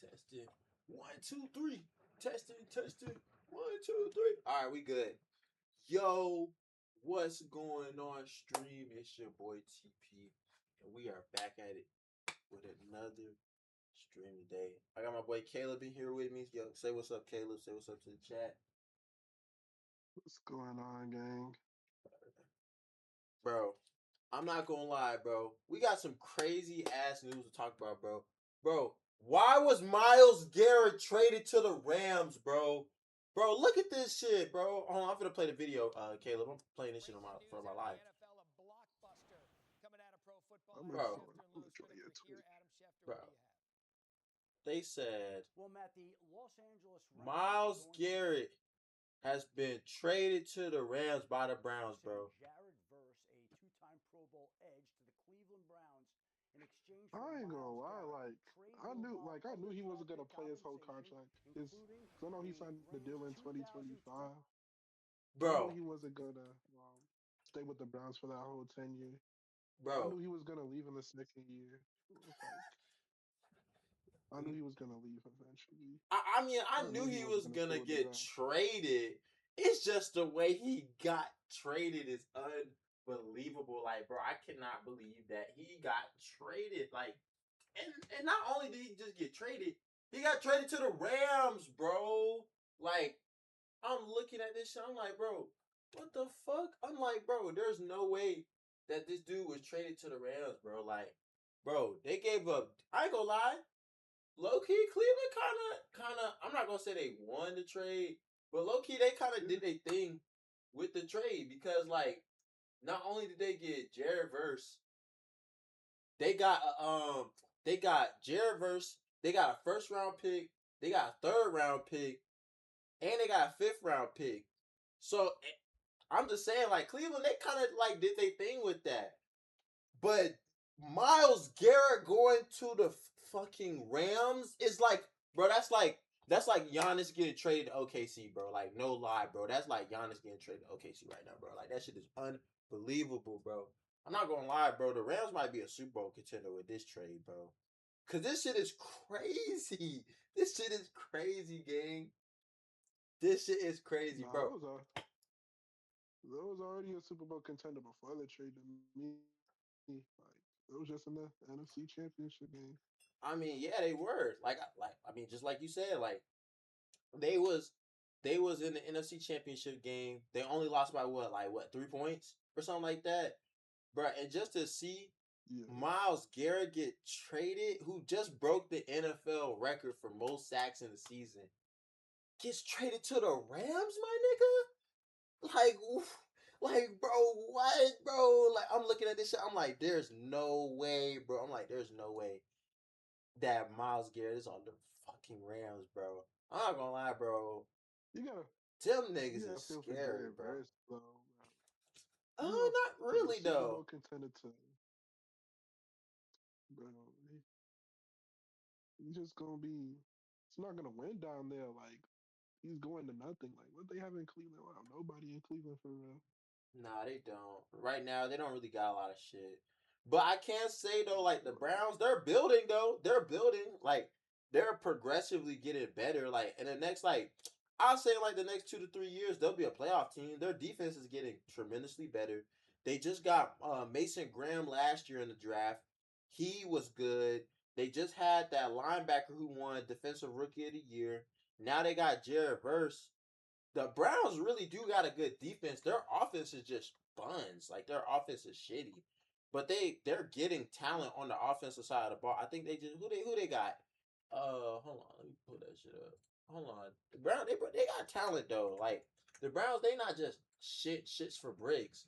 Testing. 1, 2, 3. Testing. 1, 2, 3. All right, we good. Yo, what's going on, stream? It's your boy TP, and we are back at it with another stream today. I got my boy Caleb in here with me. Yo, say what's up, Caleb. Say what's up to the chat. What's going on, gang? Bro, I'm not gonna lie, bro. We got some crazy ass news to talk about, bro. Bro, why was Myles Garrett traded to the Rams, bro? Bro, look at this shit, bro. Hold on, I'm gonna play the video, Caleb. I'm playing this shit for my live. I'm gonna Bro, join your tweet. bro. They said Well, Matt, the Los Angeles Myles Garrett has been traded to the Rams by the Browns, bro. Jared Verse, a two-time Pro Bowl edge, to the Cleveland Browns in exchange for I ain't gonna Myles lie, Garrett. I knew he wasn't gonna play his whole contract. Cause I know he signed the deal in 2025. I knew Bro, he wasn't gonna stay with the Browns for that whole 10 year. I bro. knew he was gonna leave in the second year. I knew he was gonna leave eventually. I mean, I I knew knew he he wasn't was gonna stay gonna with the get Browns. traded. It's just the way he got traded is unbelievable. Like, bro, I cannot believe that he got traded. Like, and not only did he just get traded, he got traded to the Rams, bro. Like, I'm looking at this shit. I'm like, bro, what the fuck? I'm like, bro, there's no way that this dude was traded to the Rams, bro. Like, bro, they gave up. I ain't gonna lie. Low key, Cleveland kind of. I'm not gonna say they won the trade, but low key they kind of did their thing with the trade because, like, not only did they get Jared Verse, they got Jared Verse, they got a first round pick, they got a third round pick, and they got a fifth round pick. So I'm just saying, like, Cleveland, they kind of like did their thing with that, but Myles Garrett going to the fucking Rams is like, bro, that's like Giannis getting traded to OKC, bro. Like, no lie, bro. That's like Giannis getting traded to OKC right now, bro. Like, that shit is unbelievable, bro. I'm not gonna lie, bro. The Rams might be a Super Bowl contender with this trade, bro. Cause this shit is crazy. This shit is crazy, gang. This shit is crazy, Nah, bro. that was already a Super Bowl contender before the trade to me. Like it was just in the NFC Championship game. I mean, yeah, they were. I mean, just like you said, like they was in the NFC Championship game. They only lost by what 3 points or something like that, bro. And just to see Myles Garrett get traded, who just broke the NFL record for most sacks in the season, gets traded to the Rams, my nigga. Like, bro, what, bro? Like, I'm looking at this shit. I'm like, there's no way, bro. I'm like, there's no way that Myles Garrett is on the fucking Rams, bro. I'm not gonna lie, bro. You gotta Them niggas is feel for scary, Jared bro. Verse though. Not For the really Super though. Bowl contender to, bro, he's just gonna be. It's not gonna win down there. Like he's going to nothing. Like what they have in Cleveland? Wow, nobody in Cleveland for real. Nah, they don't. Right now, they don't really got a lot of shit. But I can say though, like the Browns, they're building though. They're building. Like they're progressively getting better. Like in the next, like I'll say, like the next 2 to 3 years, they'll be a playoff team. Their defense is getting tremendously better. They just got Mason Graham last year in the draft. He was good. They just had that linebacker who won Defensive Rookie of the Year. Now they got Jared Verse. The Browns really do got a good defense. Their offense is just buns. Like their offense is shitty. But they're getting talent on the offensive side of the ball. I think they just who they got. Hold on, let me pull that shit up. Hold on, the Browns they got talent though. Like the Browns, they not just shits for bricks.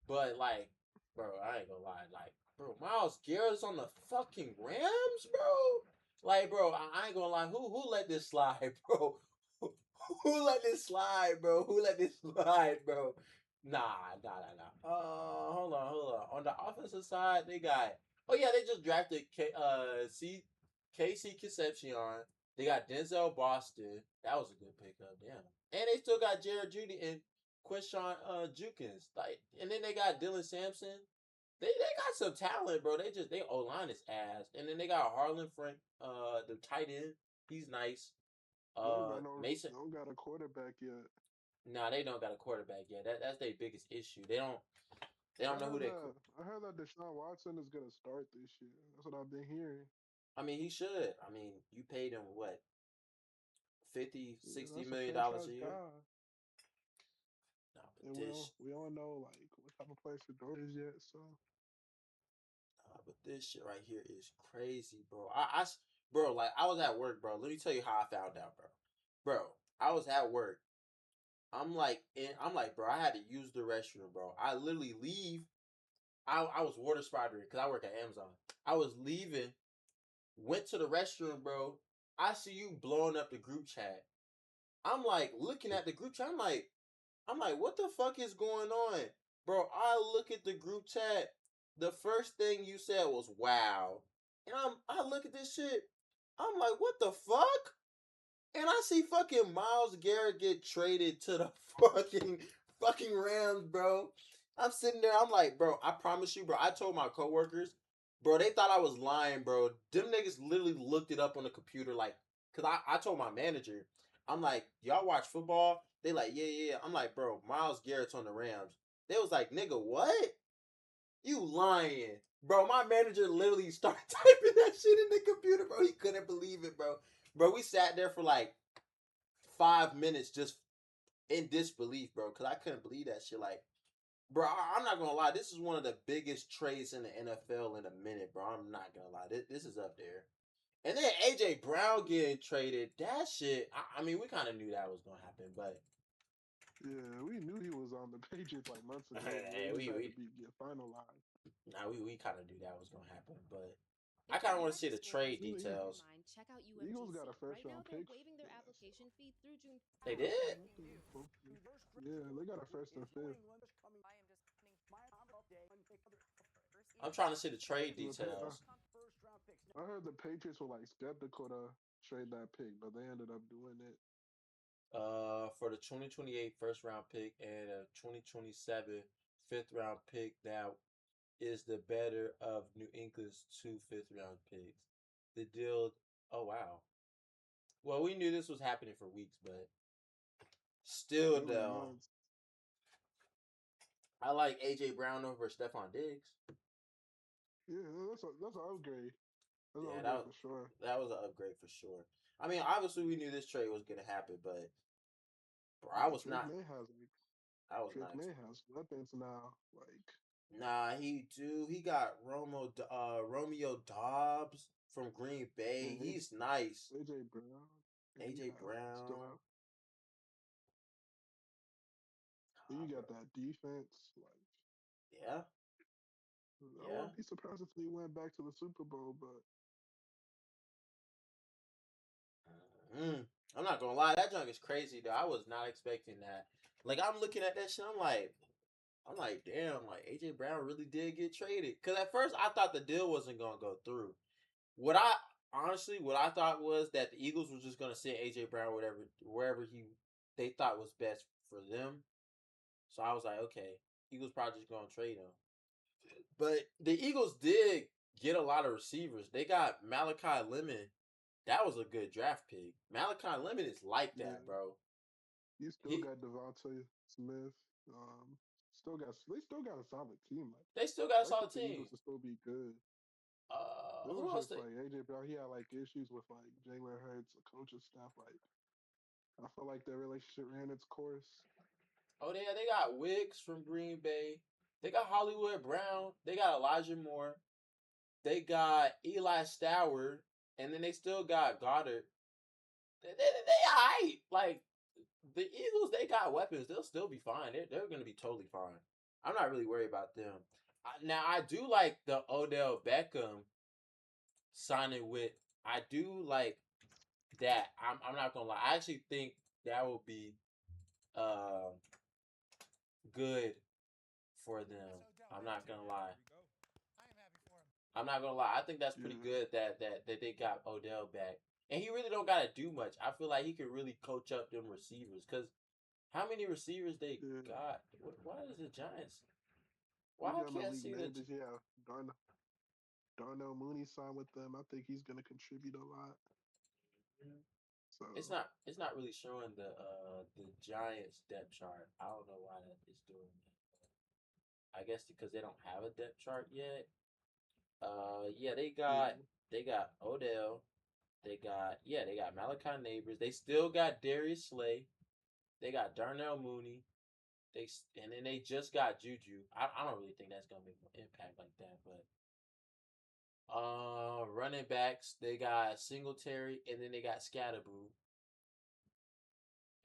But like, bro, I ain't gonna lie. Like, bro, Myles Garrett's on the fucking Rams, bro. Like, bro, I ain't gonna lie. Who let this slide, bro? Who let this slide, bro? Who let this slide, bro? Nah. Hold on. On the offensive side, they got. Oh yeah, they just drafted Casey Concepcion. They got Denzel Boston. That was a good pickup, damn. And they still got Jared Judy and Quishon Jukins. Like, and then they got Dylan Sampson. They got some talent, bro. They O line is ass, and then they got Harlan Frank, the tight end. He's nice. Mason. They don't got a quarterback yet. Nah, they don't got a quarterback yet. That's their biggest issue. They I don't know who heard they. that. I heard that Deshaun Watson is gonna start this year. That's what I've been hearing. I mean, he should. I mean, you paid him what 50, Yeah, 60 that's a million dollars a franchise year. guy, Nah, but and we don't know like what type of place Fedor is yet. So but this shit right here is crazy, bro. Bro, like I was at work, bro. Let me tell you how I found out, bro. Bro, I was at work. I'm like, bro. I had to use the restroom, bro. I literally leave. I was water spidering because I work at Amazon. I was leaving, went to the restroom, bro. I see you blowing up the group chat. I'm like looking at the group chat. I'm like, what the fuck is going on, bro? I look at the group chat. The first thing you said was "wow," and I look at this shit. I'm like, what the fuck? And I see fucking Miles Garrett get traded to the fucking Rams, bro. I'm sitting there. I'm like, bro. I promise you, bro. I told my coworkers, bro. They thought I was lying, bro. Them niggas literally looked it up on the computer, like, cause I told my manager, I'm like, y'all watch football? They like, yeah. I'm like, bro. Miles Garrett's on the Rams. They was like, nigga, what? You lying, bro? My manager literally started typing that shit in the computer, bro. He couldn't believe it, bro. Bro, we sat there for like 5 minutes just in disbelief, bro, because I couldn't believe that shit. Like, bro, I'm not gonna lie, this is one of the biggest trades in the NFL in a minute, bro. I'm not gonna lie, this is up there. And then AJ Brown getting traded, that shit. I mean, we kind of knew that was gonna happen, but yeah, we knew he was on the Patriots like months ago, but hey, it just had to we be get finalized. nah, we kind of knew that was gonna happen, but I kind of want to see the trade details. The Eagles got a first round pick. They did. Hopefully. Yeah, they got a first and fifth. I'm trying to see the trade So details. I heard the Patriots were like skeptical to trade that pick, but they ended up doing it. For the 2028 first round pick and a 2027 fifth round pick that is the better of New England's two fifth round picks. The deal, oh wow. Well, we knew this was happening for weeks, but still, It was though, months. I like AJ Brown over Stephon Diggs. Yeah, that's an upgrade. That's an Yeah, upgrade for sure. that was an upgrade for sure. I mean, obviously we knew this trade was gonna happen, but bro, Yeah, I was Drake not. May has weapons now. Like Nah, he do. He got Romeo Dobbs from Green Bay. and He's nice. AJ Brown. And AJ still Brown. have you Bro. got that defense. Like Yeah, I yeah. won't be surprised if they went back to the Super Bowl, but Mm. I'm not gonna lie, that junk is crazy though. I was not expecting that. Like I'm looking at that shit, I'm like, damn, like AJ Brown really did get traded. Cause at first I thought the deal wasn't gonna go through. What I thought was that the Eagles were just gonna send AJ Brown wherever they thought was best for them. So I was like, okay, Eagles probably just gonna trade him. But the Eagles did get a lot of receivers. They got Malachi Lemon. That was a good draft pick. Malachi Lemon is like yeah, that, bro. you still He got Devontae Smith. Um, they still got a solid team. Like they still got a I solid expect the team. Eagles to still be good. It Who was else? just like AJ Brown. He had like issues with like Jalen Hurts, the coaching staff. Like I felt like their relationship ran its course. Oh, they got Wicks from Green Bay. They got Hollywood Brown. They got Elijah Moore. They got Eli Stoward, and then they still got Goddard. They alright. Like the Eagles, they got weapons. They'll still be fine. They're gonna be totally fine. I'm not really worried about them. Now I do like the Odell Beckham signing with. I do like that. I'm not gonna lie. I actually think that will be uh, good for them. I'm not gonna lie. I'm not gonna lie. I think that's pretty Yeah, good that they got Odell back, and he really don't gotta do much. I feel like he could really coach up them receivers. Cause how many receivers they yeah. got? Why is the Giants? Why I got can't Malik see the? Neighbors. Yeah, Darnell Mooney signed with them. I think he's gonna contribute a lot. So It's not really showing the Giants depth chart. I don't know why that is doing that. I guess because they don't have a depth chart yet. Yeah, yeah, they got Odell. They got Malachi Neighbors. They still got Darius Slay. They got Darnell Mooney. And then they just got Juju. I don't really think that's gonna make an impact like that, but running backs they got Singletary and then they got Scatterboo.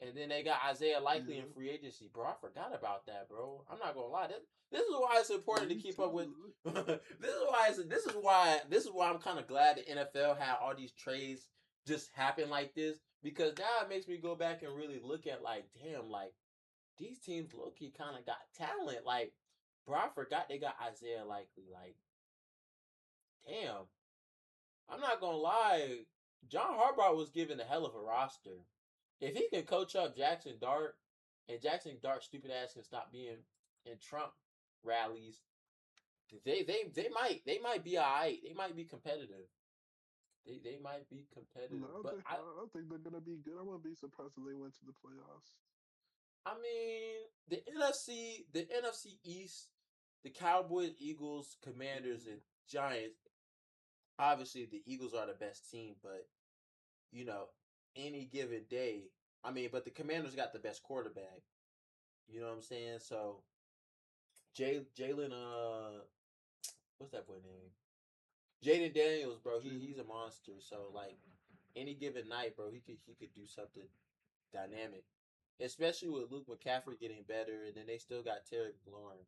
And then they got Isaiah Likely in yeah, free agency, bro. I forgot about that, bro. I'm not gonna lie. This is why it's important to me keep up with. too. This is why I'm kind of glad the NFL had all these trades just happen like this, because now it makes me go back and really look at like, damn, like these teams low key kind of got talent. Like, bro, I forgot they got Isaiah Likely. Like, damn, I'm not gonna lie. John Harbaugh was given a hell of a roster. If he can coach up Jackson Dart, and Jackson Dart's stupid ass can stop being in Trump rallies, they might be alright. They might be competitive. They might be No, competitive. But I think they're gonna be good. I wouldn't be surprised if they went to the playoffs. I mean the NFC East, the Cowboys, Eagles, Commanders, and Giants. Obviously, the Eagles are the best team, but you know, any given day. I mean, but the Commanders got the best quarterback. You know what I'm saying? So Jalen, what's that boy name? Jaden Daniels, bro. He's Jaden. a monster. So like any given night, bro, he could do something dynamic. Especially with Luke McCaffrey getting better, and then they still got Terry McLaurin.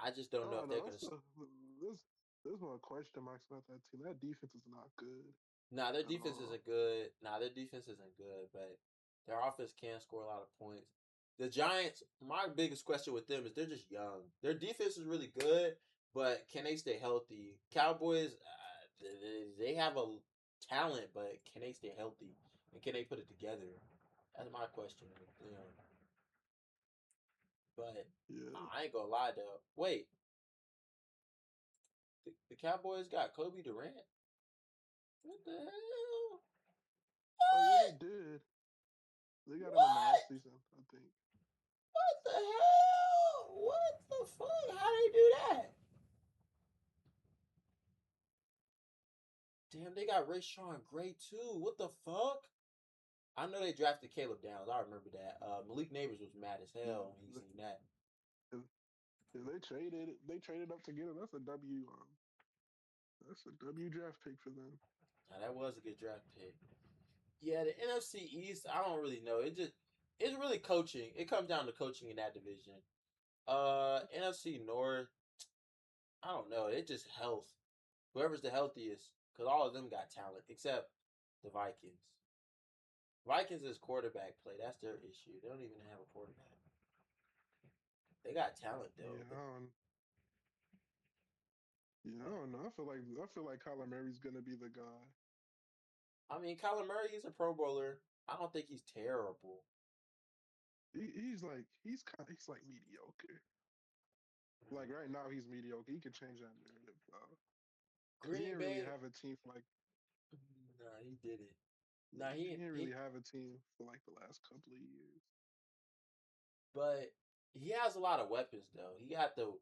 I just don't know Oh if they're no, gonna. there's more question marks about that team. That defense is not good Nah, their at defense all. isn't good. Nah, their defense isn't good, but their offense can score a lot of points. The Giants, my biggest question with them is they're just young. Their defense is really good, but can they stay healthy? Cowboys, they have a talent, but can they stay healthy? And can they put it together? That's my question with them. But Yeah. I ain't gonna lie though. Wait, the Cowboys got Kobe Durant? What the hell? Oh yeah, What? they did. They got him in the off What? season, I think. What the hell? What the fuck? How they do that? Damn, they got Rayshawn Gray too. What the fuck? I know they drafted Caleb Downs. I remember that. Malik Neighbors was mad as hell when he Yeah. seen that. If, if they traded up to get him. That's a W. That's a W draft pick for them. Now that was a good draft pick. Yeah, the NFC East, I don't really know. It's really coaching. It comes down to coaching in that division. NFC North, I don't know. It's just health. Whoever's the healthiest, because all of them got talent except the Vikings. Vikings is quarterback play. That's their issue. They don't even have a quarterback. They got talent though, Yeah, but I don't know. I feel like Kyler Murray's gonna be the guy. I mean, Kyler Murray, he's a Pro Bowler. I don't think he's terrible. He's like mediocre. Like right now he's mediocre. He could change that narrative though, because he Green didn't really Bay, have a team for like nah, he didn't. Nah, he he didn't really he, have a team for like the last couple of years. but he has a lot of weapons though. He got the.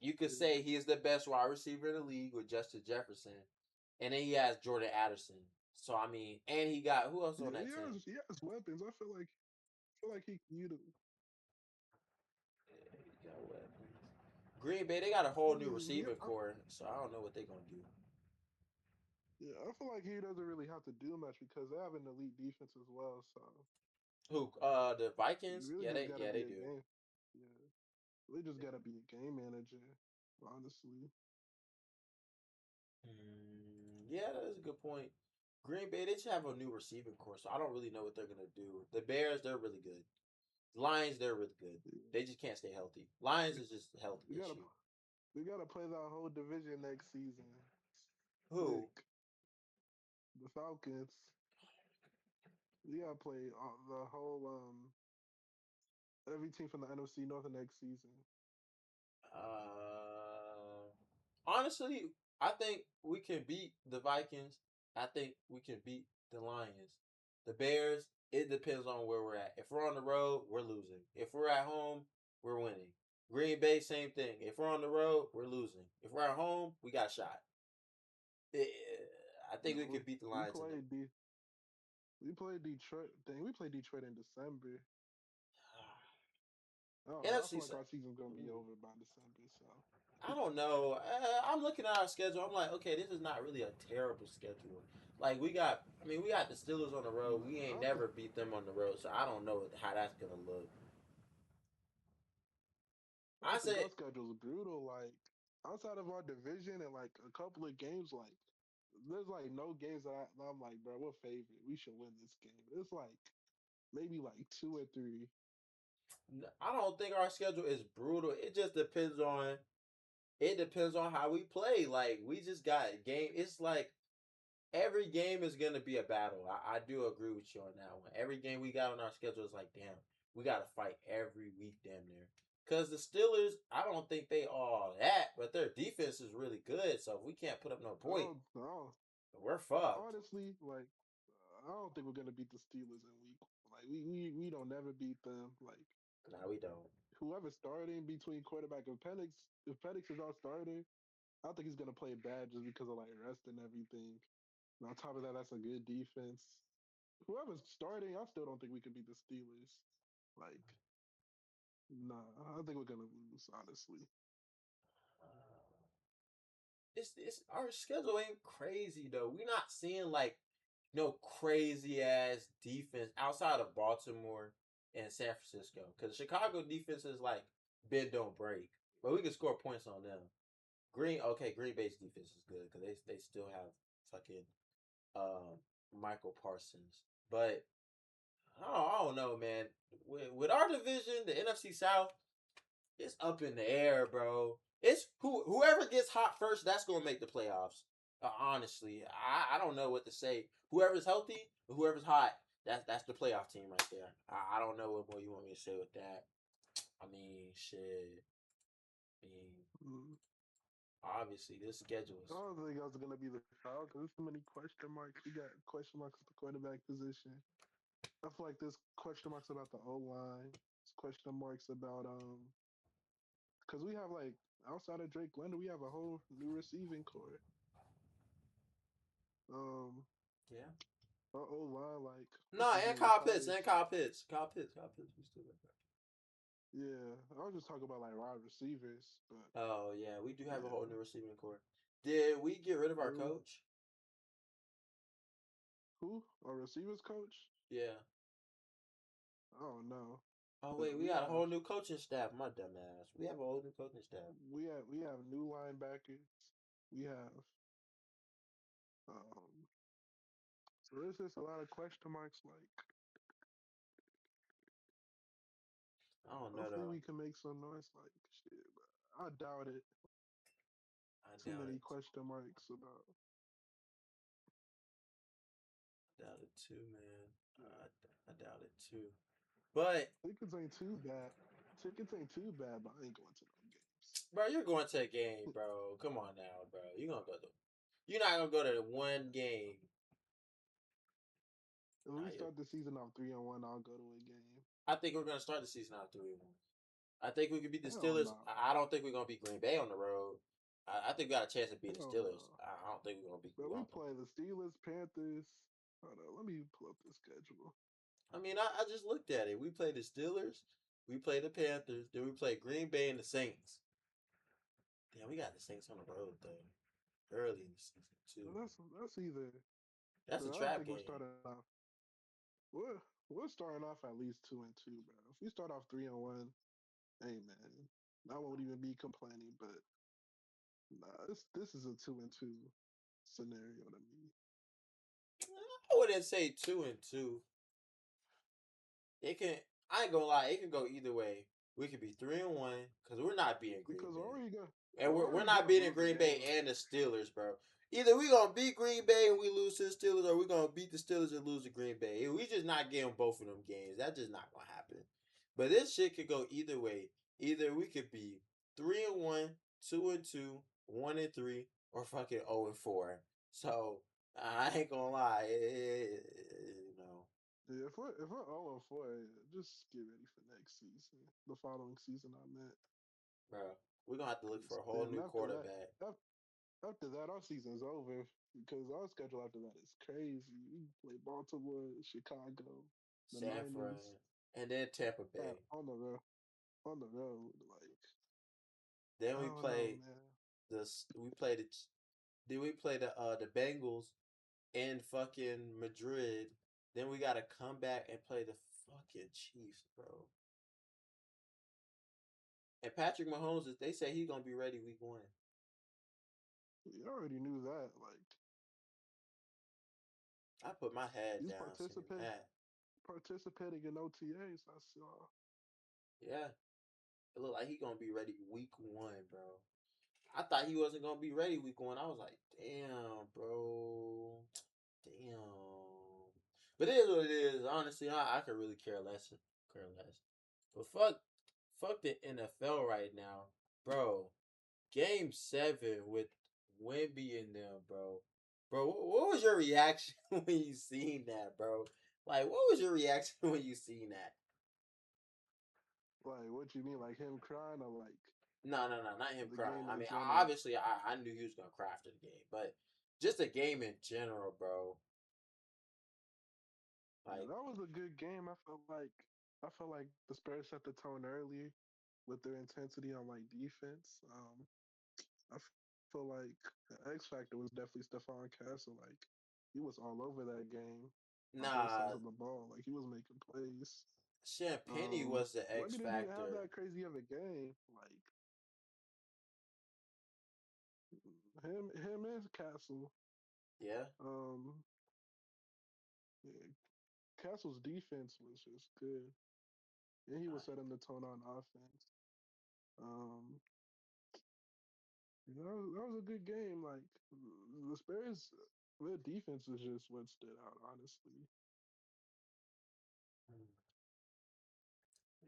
You could Yeah, say he is the best wide receiver in the league with Justin Jefferson, and then he has Jordan Addison. So I mean, and he got who else on yeah, that team? he has weapons. I feel like he can use them. Yeah, he got weapons. Green Bay, they got a I whole new mean, yeah, receiving core, so I don't know what they're gonna do. yeah, I feel like he doesn't really have to do much because they have an elite defense as well. So Who? The you Vikings? really just gotta Yeah be they a do. game. Yeah, really just gotta be a game manager. Honestly, Yeah, that is a good point. Green Bay, they just have a new receiving core, so I don't really know what they're gonna do. The Bears, they're really good. Lions, they're really good. yeah. They just can't stay healthy. Lions is just a health we gotta issue. we gotta play that whole division next season. Who? Sick. The Falcons. We gotta play the whole every team from the NFC North next season. Honestly, I think we can beat the Vikings. I think we can beat the Lions. The Bears, it depends on where we're at. If we're on the road, we're losing. If we're at home, we're winning. Green Bay, same thing. If we're on the road, we're losing. If we're at home, we got a shot. Eh, I think we No, could beat the we Lions in them. played we played Detroit. Dang, we played Detroit in December. I don't know. I NFC. feel like our season's gonna be over by December. So I don't know. I'm looking at our schedule. I'm like, okay, this is not really a terrible schedule. Like we got the Steelers on the road. We nah, ain't never beat them on the road, so I don't know how that's gonna look. I I think said, our schedule's brutal. Like outside of our division and like a couple of games, like there's like no games that I'm like, bro, we're favorite. We should win this game. It's like maybe like two or three. I don't think our schedule is brutal. It depends on how we play. Like we just got a game. It's like every game is gonna be a battle. I do agree with you on that one. Every game we got on our schedule is like, damn, we gotta fight every week, damn near. Cause the Steelers, I don't think they all that, but their defense is really good. So if we can't put up no point, I don't, we're fucked. honestly, like I don't think we're gonna beat the Steelers in week. Like we don't never beat them. Like No, we don't. whoever's starting between quarterback and Penix, if Penix is our starter, I don't think he's gonna play bad just because of like rest and everything. And on top of that, that's a good defense. Whoever's starting, I still don't think we can beat the Steelers. Like, nah, I think we're gonna lose, honestly. It's our schedule ain't crazy though. We're not seeing like no crazy ass defense outside of Baltimore and San Francisco. Because Chicago defense is like bend don't break, but we can score points on them. Green Bay's defense is good because they still have fucking um, Michael Parsons, but I don't know, man. With our division, the NFC South, it's up in the air, bro. It's whoever gets hot first, that's gonna make the playoffs. Honestly, I don't know what to say. Whoever's healthy, whoever's hot, that's the playoff team right there. I don't know what more you want me to say with that. I mean, shit. I mean, Mm. obviously this schedule I is. don't think that's gonna be the Falcons. There's too many question marks. We got question marks at the quarterback position. I feel like there's question marks about the O line. There's question marks about because we have like outside of Drake London, we have a whole new receiving core. Um, Yeah. our O line, like what's No, his and name, Kyle Pitts, retired and shit. Kyle Pitts, Kyle Pitts. We still got that. Yeah, I was just talking about like wide receivers, but Oh yeah, we do have a whole yeah. new receiving core. Did we get rid of our Who? coach? Who? Our receivers coach? Yeah. I don't know, Oh but wait, we got a whole new coaching staff. My dumb ass. We have a whole new coaching staff. we have new linebackers. We have um. So there's just a lot of question marks. Like, I don't know hopefully though. we can make some noise. Like, shit, but I doubt it. I Too doubt many it. question marks about. Doubt it too, man. I doubt it too. But Tickets ain't too bad. Tickets ain't too bad, but I ain't going to no games. bro, you're going to a game, bro. Come on now, bro. You're not gonna go to one game. If Nah, we start the season off 3-1, I'll go to a game. I think we're gonna start the season out 3-1. I think we could beat the Hell Steelers. no. I don't think we're gonna beat Green Bay on the road. I think we got a chance to beat the Hell Steelers. no. I don't think we're gonna beat. But we play the Steelers, Panthers. Hold on, let me pull up the schedule. I mean, I just looked at it. We played the Steelers, we played the Panthers, then we played Green Bay and the Saints. Damn, we got the Saints on the road though, early in the season too. Well, that's either. That's But a I don't trap think we're game. starting off. We're starting off at least 2-2, bro. If we start off 3-1, hey man, I won't even be complaining. But nah, this is a 2-2 scenario to me. I wouldn't say 2-2. It can. I ain't gonna lie. It can go either way. We could be 3-1 because we're not beating Green Because Bay. we're And we're already not gonna beating lose a Green Bay game. and the Steelers, bro. Either we gonna beat Green Bay and we lose to the Steelers, or we gonna beat the Steelers and lose to Green Bay. We just not getting both of them games. That's just not gonna happen. But this shit could go either way. Either we could be 3-1, 2-2, 1-3, or fucking 0-4. So I ain't gonna lie, you know, Yeah, if we're 0-4, just get ready for next season. The following season, I meant. bro, we're gonna have to look for 'Cause a whole then new quarterback. after that, our season's over because our schedule after that is crazy. We play Baltimore, Chicago, the San Fran, Niners and then Tampa Bay. on the road. On the road, like Then I we don't know, played man. we played it. Then we play the Bengals in fucking Madrid. Then we gotta come back and play the fucking Chiefs, bro. And Patrick Mahomes, they say he's gonna be ready week 1. You already knew that. Like I put my head he's down saying that. participating in OTAs. I saw. Yeah, it looked like he gonna be ready week 1, bro. I thought he wasn't gonna be ready week 1. I was like, damn, bro, damn. But it is what it is. Honestly, I could really care less. Care less. But fuck the NFL right now, bro. Game 7 with Wimby in them, bro. Bro, what was your reaction when you seen that, bro? Like, what was your reaction when you seen that? Like, what you mean? Like him crying or like No, not him the crying. game I in mean, general? obviously, I knew he was gonna cry after the game, but just the game in general, bro. Yeah, Like, that was a good game. I felt like the Spurs set the tone early with their intensity on like defense. I feel like the X factor was definitely Stephon Castle. Like he was all over that game on both sides nah, of the ball. Like he was making plays. Champagny was the X Webby didn't even have factor. that crazy of a game. Like him and Castle. Yeah, Um, yeah, Castle's defense was just good, and he nah, was setting the tone on offense. Um, that was a good game. Like the Spurs, their defense is just what stood out. Honestly,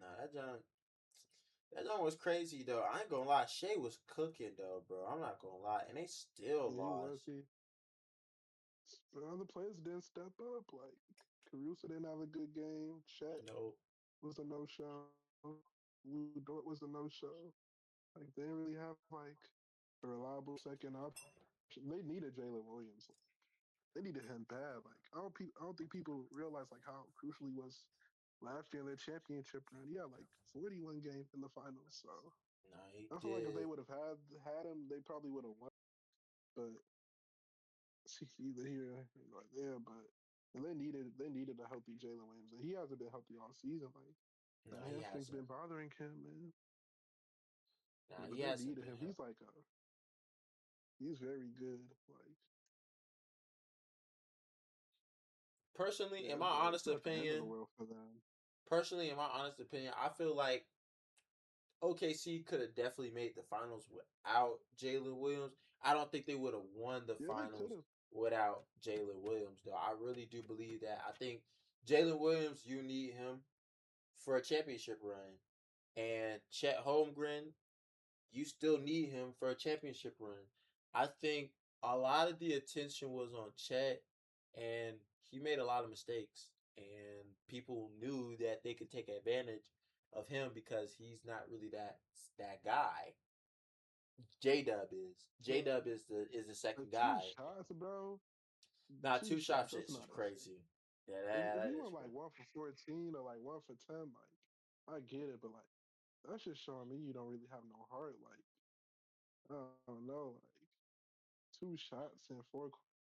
nah, that John was crazy though. I ain't gonna lie, Shea was cooking though, bro. I'm not gonna lie, and they still yeah, he was. lost. But other players didn't step up. Like Caruso didn't have a good game. Chet Nope. was a no show. Lou Dort was a no show. Like they didn't really have like a reliable second option. They needed Jalen Williams. They needed him bad. Like I don't think people realize like how crucial he was last year in their championship run. He had like 41 games in the finals. So Nah, he I feel like if they did. would have had him, they probably would have won. But either here or there. But and they needed a healthy Jalen Williams, and he hasn't been healthy all season. Like Nah, that he hamstring's hasn't. been bothering him, man. Nah, But he they hasn't needed been him. healthy. He's very good. Like Personally, in yeah, my but honest it's not the end of the opinion, world for them. I feel like OKC could have definitely made the finals without Jalen Williams. I don't think they would have won the Yeah, they could finals have. without Jalen Williams, though. I really do believe that. I think Jalen Williams, you need him for a championship run. And Chet Holmgren, you still need him for a championship run. I think a lot of the attention was on Chet, and he made a lot of mistakes. And people knew that they could take advantage of him because he's not really that guy. J Dub is. J But Dub is the second two guy. shots, bro. Not Two two shot shots. shit That's is not a thing. crazy. Yeah, If that he is went like crazy. 1 for 14 or like 1 for 10, like I get it, but like that's just showing me you don't really have no heart. Like I don't know, like two shots in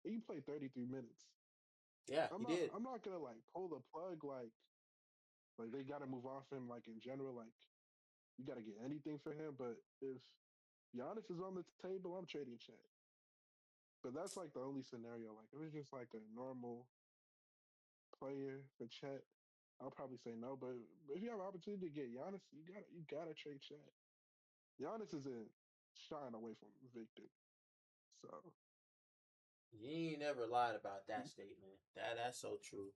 he played 33 minutes. Yeah, I'm he not did. I'm not gonna like pull the plug like they gotta move off him like in general, like you gotta get anything for him. But if Giannis is on the table, I'm trading Chet. But that's like the only scenario. Like if it's just like a normal player for Chet, I'll probably say no. But if you have an opportunity to get Giannis, you gotta trade Chet. Giannis isn't shying away from Victor. So You ain't never lied about that statement. That's so true.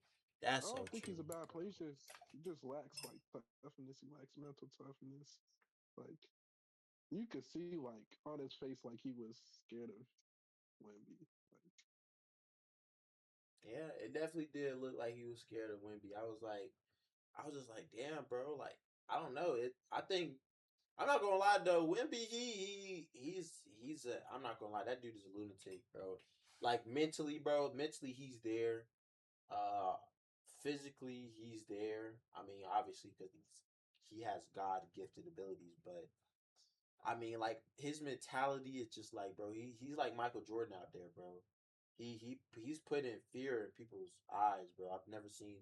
I That's so don't think he's true. a bad player. He just lacks like toughness. He lacks mental toughness. Like You could see like on his face like he was scared of Wemby. Like, Yeah, it definitely did look like he was scared of Wimby. I was just like, damn, bro. Like, I don't know. I think I'm not gonna lie though. Wimby, he's a. I'm not gonna lie. That dude is a lunatic, bro. Like mentally, bro. Mentally, he's there. Uh, physically, he's there. I mean, obviously, because he has God gifted abilities, but I mean, like his mentality is just like, bro. He's like Michael Jordan out there, bro. He's putting fear in people's eyes, bro. I've never seen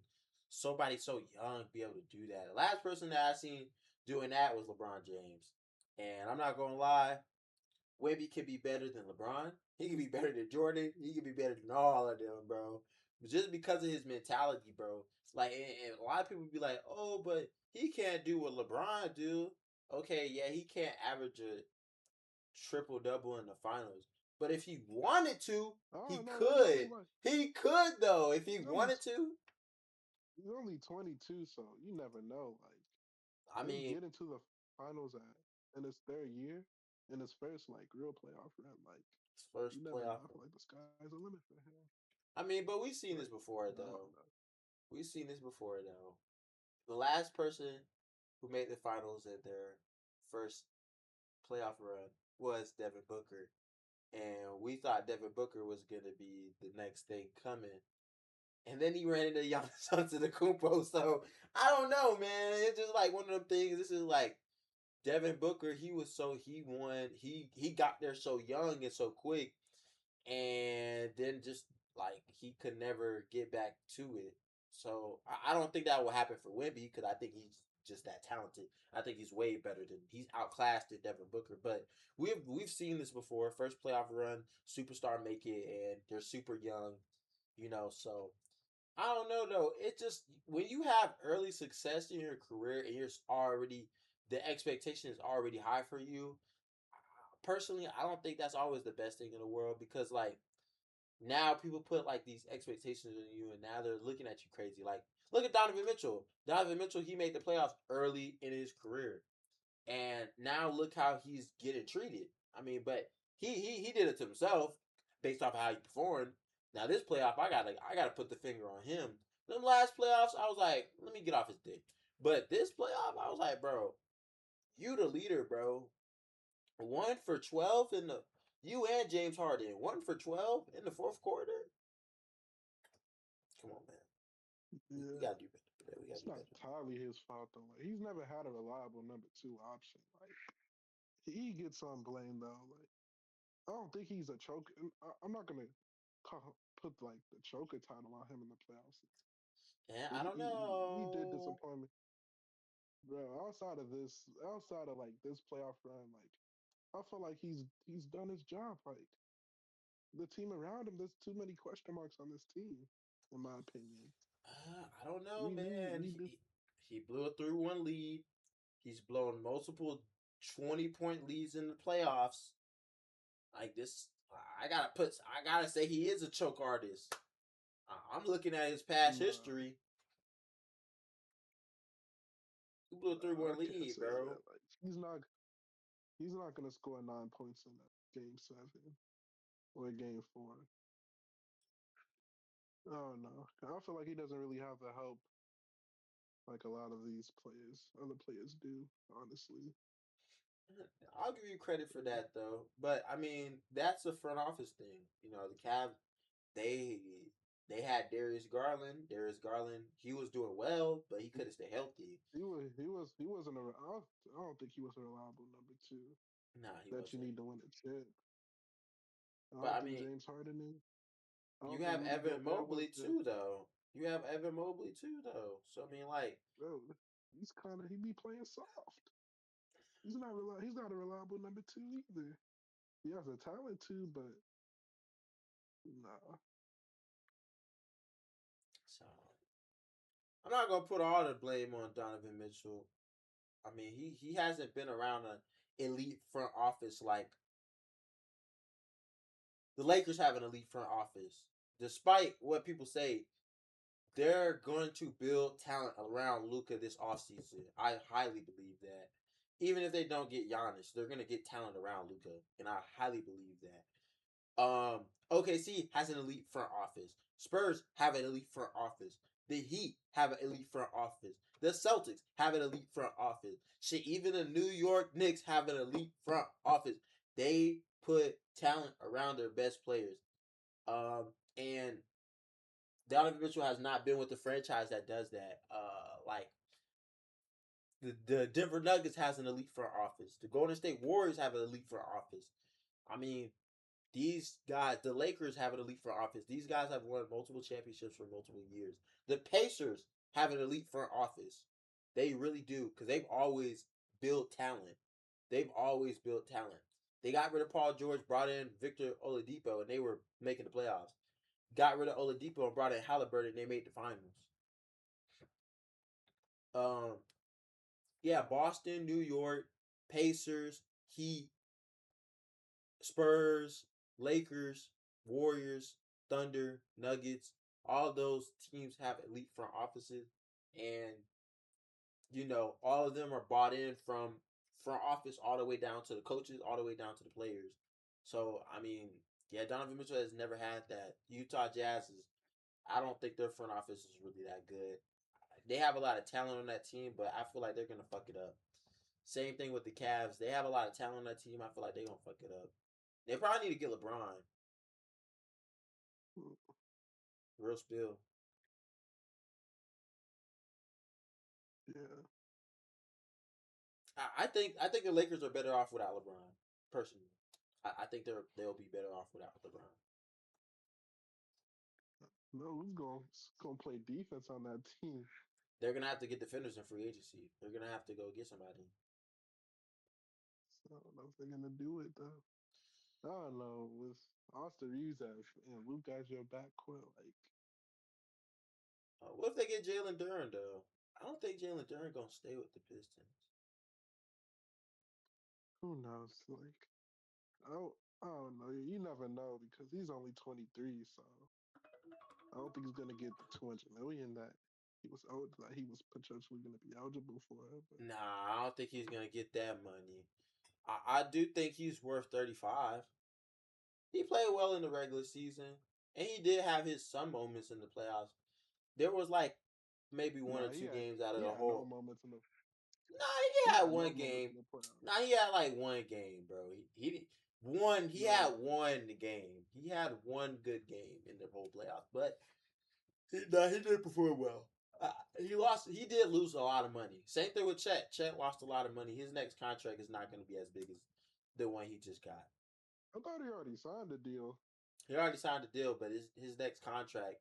somebody so young be able to do that. The last person that I seen doing that was LeBron James, and I'm not gonna lie, Wemby could be better than LeBron. He could be better than Jordan. He could be better than all of them, bro. But just because of his mentality, bro. Like, and a lot of people be like, "Oh, but he can't do what LeBron do." Okay, yeah, he can't average a triple double in the finals. But if he wanted to, oh he no, there's only could. like He could though, if he he's only wanted to. he's only 22, so you never know. Like I him mean, getting to the finals in his third year, in his first like real playoff run, like his first you never know. playoff. I feel like the sky's the limit for him. I mean, but we've seen this Like before I though. don't know. We've seen this before though. The last person who made the finals in their first playoff run was Devin Booker. And we thought Devin Booker was going to be the next thing coming. And then he ran into Giannis Antetokounmpo. So I don't know, man. It's just like one of them things. This is like Devin Booker. He won. He got there so young and so quick, and then just like he could never get back to it. So I don't think that will happen for Wemby because I think he's just that talented. I think he's way better than he's outclassed at Devin Booker. But we've seen this before. First playoff run, superstar make it, and they're super young. So I don't know though. It just when you have early success in your career and you're already the expectation is already high for you. Personally, I don't think that's always the best thing in the world because like now people put like these expectations on you and now they're looking at you crazy. Like look at Donovan Mitchell. Donovan Mitchell, he made the playoffs early in his career. And now look how he's getting treated. I mean, but he did it to himself based off of how he performed. Now this playoff, I gotta put the finger on him. Them last playoffs, I was like, let me get off his dick. But this playoff, I was like, bro, you the leader, bro. 1 for 12 in the you and James Harden 1 for 12 in the fourth quarter. Come on, man. We Yeah, gotta do better. We gotta it's do not better. entirely his fault though. Like he's never had a reliable number two option. Like he gets some blame though. Like I don't think he's a choker. I'm not gonna put like the choker title on him in the playoffs. And But I he, don't he did know. disappoint me, bro. Outside of like this playoff run, like I feel like he's done his job. Like the team around him, there's too many question marks on this team, in my opinion. I don't know, We need man. we do. He blew a 3-1 lead. He's blown multiple 20-point leads in the playoffs. Like this, I gotta say he is a choke artist. I'm looking at his past Nah, history. He blew a three I one can't lead, say bro. that. Like he's not gonna score 9 points in that game 7 or game 4. Oh no, I feel like he doesn't really have the help like a lot of these other players do. Honestly, I'll give you credit for that though. But I mean, that's a front office thing. The Cavs they they had Darius Garland. Darius Garland, he was doing well, but he couldn't stay healthy. he wasn't a. I don't think he was a reliable number two Nah, he that you wasn't. need to win a chip. I But don't I think mean, James Harden is. I you don't think have Rudy Evan Gobert was Mobley the. too, though. You have Evan Mobley too, though. So I mean, like, Bro, he be playing soft. He's not a reliable number two either. He has a talent too, but nah. so I'm not gonna put all the blame on Donovan Mitchell. I mean, he hasn't been around an elite front office like the Lakers have an elite front office. Despite what people say, they're going to build talent around Luka this offseason. I highly believe that. even if they don't get Giannis, they're gonna get talent around Luka, and I highly believe that. OKC has an elite front office. Spurs have an elite front office. The Heat have an elite front office. The Celtics have an elite front office. Shit, even the New York Knicks have an elite front office. They put talent around their best players. And Donovan Mitchell has not been with the franchise that does that. Like the Denver Nuggets has an elite front office. The Golden State Warriors have an elite front office. I mean, these guys, the Lakers have an elite front office. These guys have won multiple championships for multiple years. The Pacers have an elite front office. They really do because they've always built talent. They've always built talent. They got rid of Paul George, brought in Victor Oladipo, and they were making the playoffs. Got rid of Oladipo and brought in Halliburton, and they made the finals. Um, yeah, Boston, New York, Pacers, Heat, Spurs, Lakers, Warriors, Thunder, Nuggets, all those teams have elite front offices, and all of them are bought in from front office all the way down to the coaches, all the way down to the players. So I mean, yeah, Donovan Mitchell has never had that. Utah Jazz is, I don't think their front office is really that good. They have a lot of talent on that team, but I feel like they're gonna fuck it up. Same thing with the Cavs. They have a lot of talent on that team. I feel like they're gonna fuck it up. They probably need to get LeBron. Real spill. Yeah. I think the Lakers are better off without LeBron. Personally, I think they'll be better off without LeBron. No, who's gonna play defense on that team? They're gonna have to get defenders in free agency. They're gonna have to go get somebody. So I don't know if they're gonna do it though. I don't know. With Austin Reeves and Luke as your backcourt, like What if they get Jalen Duren though? I don't think Jalen Duren gonna stay with the Pistons. who knows? Like oh, I don't know. You never know because he's only 23, so I don't think he's gonna get the 200 million that he was potentially gonna be eligible for. But Nah, I don't think he's gonna get that money. I do think he's worth 35. He played well in the regular season, and he did have his some moments in the playoffs. There was like maybe one or nah, two games out of he the had no whole. moments in the Nah, he he had had no one moments game. in the playoffs. Nah, he had like one game, bro. One. He No, had one game. He had one good game in the whole playoffs, but he didn't perform well. He lost. He did lose a lot of money. Same thing with Chet. Chet lost a lot of money. His next contract is not going to be as big as the one he just got. I thought he already signed the deal. He already signed the deal, but his next contract,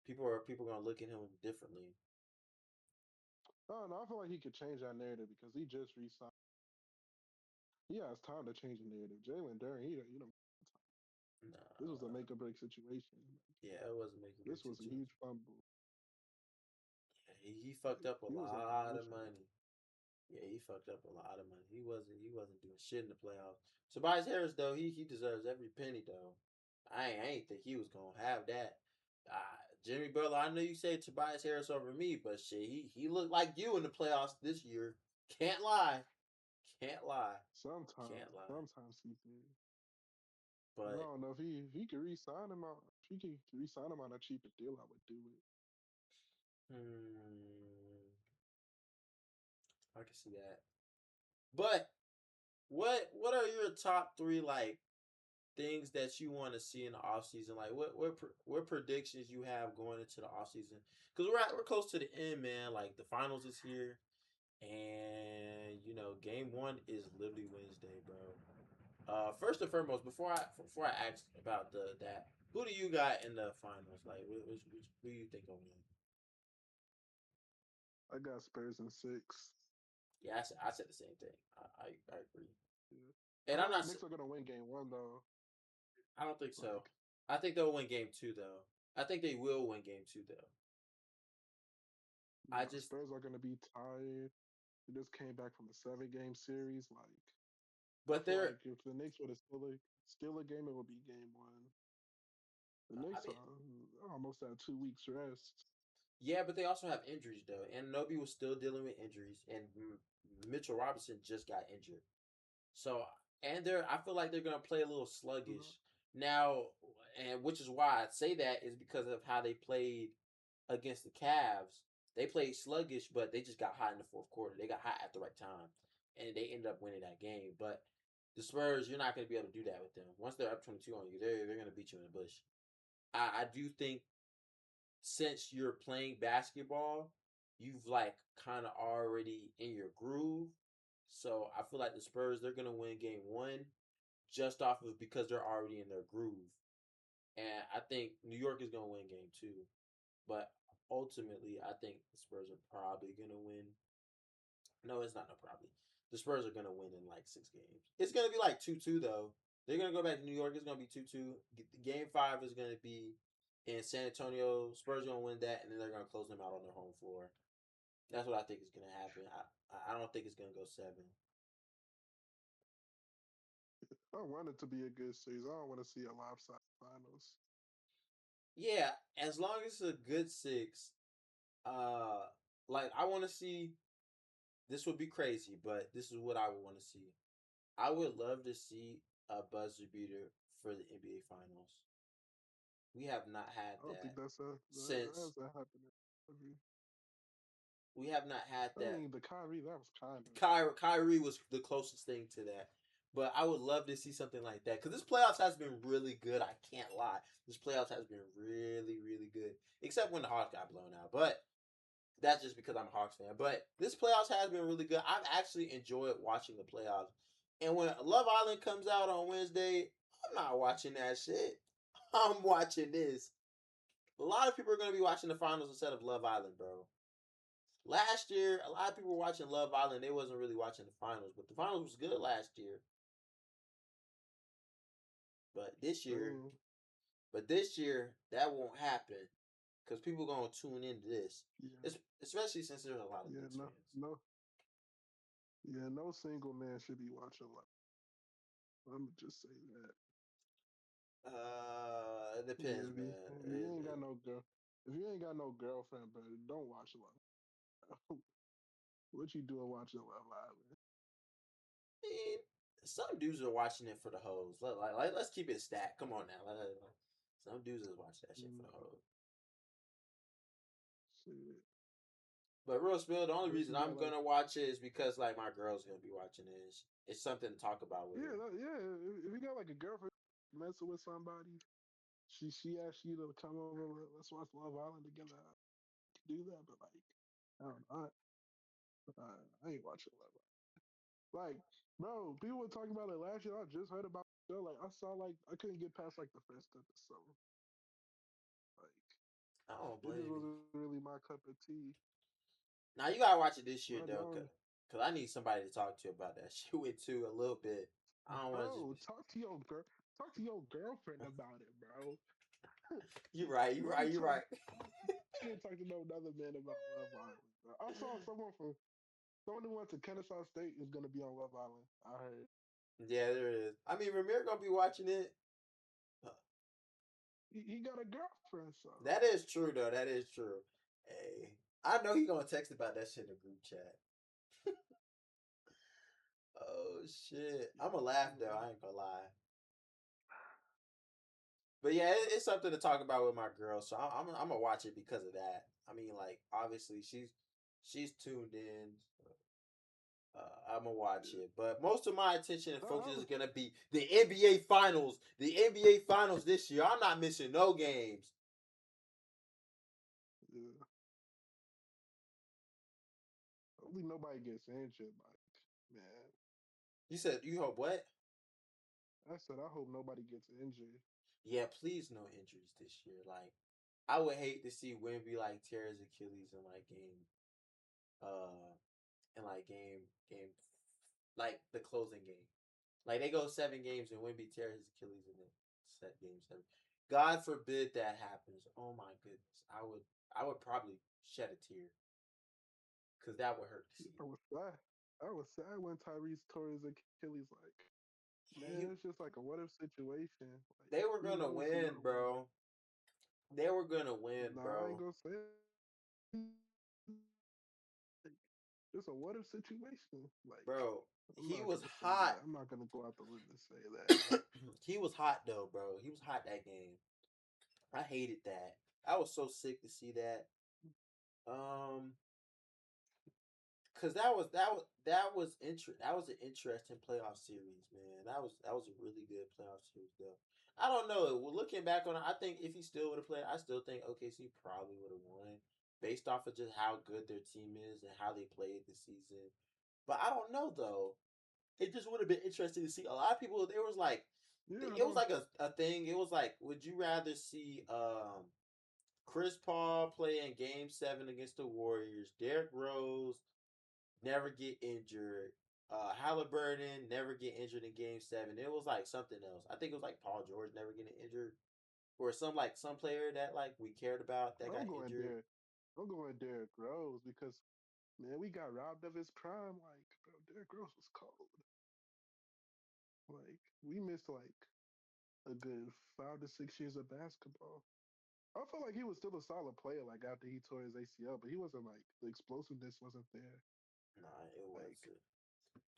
people going to look at him differently. I don't know. I feel like he could change that narrative because he just re-signed. He has time to change the narrative. Jalen Duren, he don't. This was a Nah, make or break situation. yeah, it wasn't making a big This was a situation. huge fumble. Yeah, he fucked up a He was lot of unemotional. money. Yeah, he fucked up a lot of money. He wasn't doing shit in the playoffs. Tobias Harris though, he deserves every penny though. I ain't think he was gonna have that. Jimmy Butler, I know you say Tobias Harris over me, but shit, he looked like you in the playoffs this year. Can't lie, can't lie, can't lie. Sometimes he did. I But don't know if he could re-sign him out. If he could re-sign him on a cheaper deal, I would do it. hmm, I can see that. But what are your top three like things that you want to see in the off season? Like what predictions you have going into the off season? Because we're close to the end, man. Like the finals is here, and game one is literally Wednesday, bro. First and foremost, before I ask about that, who do you got in the finals? Like, who do you think gonna win? I got Spurs in 6. Yeah, I said the same thing. I agree, Yeah. I and I'm feel like not. Knicks are gonna win game one though. I don't think so. Like, I think they'll win game two though. I think they will win game two though. I just, Spurs are gonna be tired. They just came back from a 7-game series. Like, I but feel they're. like if the Knicks would have still a game, it would be game one. The I Knicks mean, are almost at 2 weeks rest. Yeah, but they also have injuries though. And Nobi was still dealing with injuries, and Mitchell Robinson just got injured. So, and I feel like they're gonna play a little Mhm. sluggish now, and which is why I say that is because of how they played against the Cavs. They played sluggish, but they just got hot in the fourth quarter. They got hot at the right time, and they ended up winning that game. But the Spurs, you're not going to be able to do that with them. Once they're up 22 on you, they're going to beat you in the bush. I do think since you're playing basketball, you've like kind of already in your groove. So I feel like the Spurs, they're gonna win game one just off of because they're already in their groove. And I think New York is gonna win game two. But ultimately I think the Spurs are probably gonna win. No, it's not no probably. The Spurs are gonna win in like 6 games. It's gonna be like 2-2 though. They're gonna go back to New York. It's gonna be 2-2. Game five is gonna be in San Antonio. Spurs gonna win that, and then they're gonna close them out on their home floor. That's what I think is gonna happen. I don't think it's gonna go seven. I want it to be a good series. I don't want to see a lopsided finals. Yeah, as long as it's a good six. Uh, like I want to see. This would be crazy, but this is what I would want to see. I would love to see a buzzer beater for the NBA Finals. We have not had I don't think that that since hasn't happened. we have not had I that. mean, the Kyrie, that was kind of. Kyrie was the closest thing to that. But I would love to see something like that because this playoffs has been really good. I can't lie. This playoffs has been really, really good, except when the Hawks got blown out. But that's just because I'm a Hawks fan. But this playoffs has been really good. I've actually enjoyed watching the playoffs. And when Love Island comes out on Wednesday, I'm not watching that shit. I'm watching this. A lot of people are going to be watching the finals instead of Love Island, bro. Last year, a lot of people were watching Love Island. They wasn't really watching the finals, but the finals was good last year. But this year, True. that won't happen because people gonna tune into this, Yeah. especially since there's a lot of Yeah. Knicks No. fans. No. Yeah. No single man should be watching. Like, I'm gonna just say that. It Yeah. depends, man. If you ain't got no girl, if you ain't got no girlfriend, but don't watch Love. What you doing watching Love Island? mean, some dudes are watching it for the hoes. Let's keep it stacked. Come on now. Some dudes is watching that shit for the Mm, hoes. shit. But real spill, the only Unless reason you I'm got like, gonna watch it is because like my girl's gonna be watching it. It's something to talk about with yeah, her. yeah. If you got like a girlfriend messing with somebody, she asked you to come over. Let's watch Love Island together. I can do that, but like, I don't know. I ain't watching Love Island. Like, bro, people were talking about it last year. I just heard about the show. Like, I saw like I couldn't get past like the first episode. Like, I don't it just blame you. wasn't really my cup of tea. Now you gotta watch it this year But though, cause I need somebody to talk to about that shit with too a little bit. I don't want to just bro, be. talk to your girl. Talk to your girlfriend about it, bro. You right. You You right. ain't You talk. right. You ain't talk to no other man about Love Island. Bro. I saw someone who went to Kennesaw State is gonna be on Love Island. I heard Yeah, there is. I mean, Ramir gonna be watching it. he got a girlfriend, so That is true though. That is true. Hey, I know he gonna text about that shit in the group chat. Oh shit! I'm gonna laugh though. yeah. I ain't gonna lie. But yeah, it's something to talk about with my girl. So I'm gonna watch it because of that. I mean, like obviously she's tuned in. I'm gonna watch it, but most of my attention and I focus is was, gonna be the NBA Finals. The NBA Finals this year. I'm not missing no games. yeah. Hopefully nobody gets injured. Like, man, You said you hope what? I said I hope nobody gets injured. Yeah, please no injuries this year. Like I would hate to see Wemby like tear his Achilles uh in like game like the closing game. Like they go 7 games and Wemby tear his Achilles in the set game 7. God forbid that happens. Oh my goodness. I would probably shed a tear because that would hurt to see. I was sad. I was sad when Tyrese tore his Achilles. Like, Yeah, man, it's just like a what if situation. Like, they were who gonna knows who's win, gonna win? bro. They were gonna win, Nah, I ain't bro. gonna say that. it's a what if situation. Like, Bro, I'm he not was gonna say hot. that. I'm not gonna go out the limb and say that. He was hot though, bro. He was hot that game. I hated that. I was so sick to see that. Um, cause that was an interesting playoff series, man. That was a really good playoff series, though. I don't know. Well, looking back on it, I think if he still would have played, I still think OKC probably would have won, based off of just how good their team is and how they played this season. But I don't know though. It just would have been interesting to see. A lot of people, there was like, Yeah, I it was don't. like a thing. It was like, would you rather see Chris Paul play in Game 7 against the Warriors, Derrick Rose never get injured, Halliburton never get injured in Game 7? It was like something else. I think it was like Paul George never getting injured, or some player that like we cared about that I'm got going injured. Derrick. I'm going Derrick Rose because man, we got robbed of his prime. Like, bro, Derrick Rose was cold. Like, we missed like a good 5 to 6 years of basketball. I felt like he was still a solid player. Like after he tore his ACL, but he wasn't like the explosiveness wasn't there. Nah, it Like, wasn't.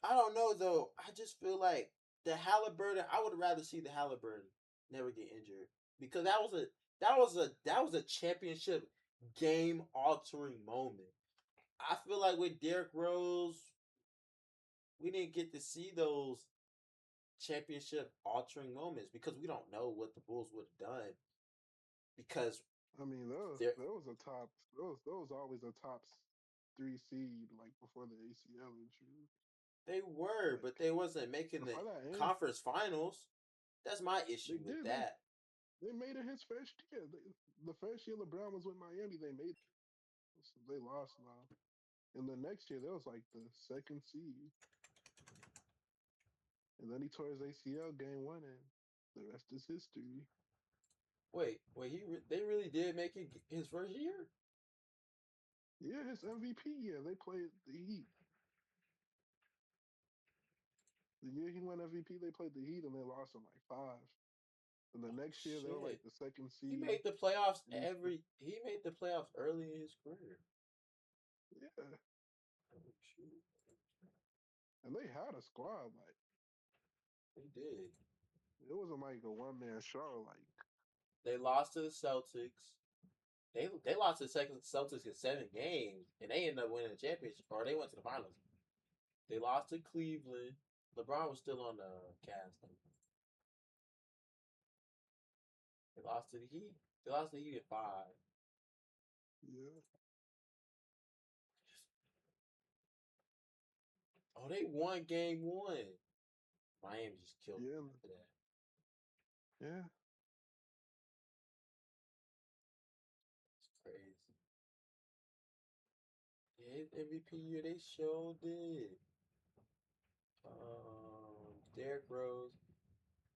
I don't know though. I just feel like the Halliburton. I would rather see the Halliburton never get injured, because that was a championship game altering moment. I feel like with Derrick Rose, we didn't get to see those championship altering moments because we don't know what the Bulls would have done, because I mean, they're there was a top. There was always a top 3 seed like before the ACL injury. they were, Like but they wasn't making the before that, and conference finals. That's my they issue with did. that. They made it his first year. The first year LeBron was with Miami, they made it. So they lost now. And the next year, that was like the second seed. And then he tore his ACL game 1, and the rest is history. Wait, they really did make it his first year. Yeah, his MVP year, they played the Heat. The year he won MVP, they played the Heat, and they lost in like 5. And the next year, they were like Shit, the second he seed. made the playoffs And He made the playoffs early in his career. yeah, Oh, shoot. and they had a squad. Like, He did. it wasn't like a one-man show. Like, They lost to the Celtics. They lost to the second Celtics in 7 games, and they ended up winning the championship, or they went to the finals. They lost to Cleveland. LeBron was still on the Cavs. They lost to the Heat. They lost to the Heat in 5. yeah, Oh, they won Game 1. Miami just killed them yeah, after that. yeah, It's crazy. Yeah, his MVP year, they showed it. Derrick Rose.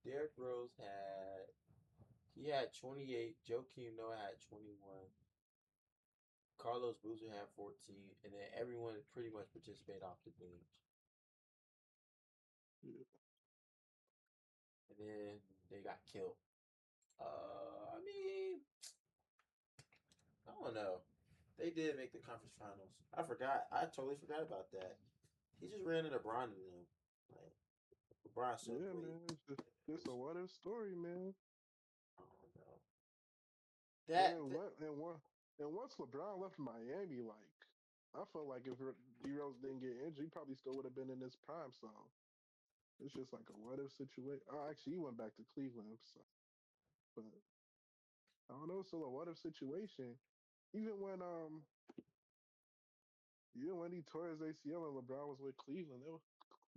Derrick Rose had 28. Joakim Noah had 21. Carlos Boozer had 14, and then everyone pretty much participated off the bench. yeah. And then they got killed. I mean, I don't know. They did make the conference finals. I forgot. I totally forgot about that. He just ran into LeBron and them. Like, LeBron's so Yeah, great. man. It's just a what if story, man. I don't know. And That once LeBron left Miami, like I felt like if D Rose didn't get injured, he probably still would have been in his prime. So it's just like a what if situation. Oh, actually, he went back to Cleveland. So, but I don't know. It's still a what if situation. Even when he tore his ACL and LeBron was with Cleveland,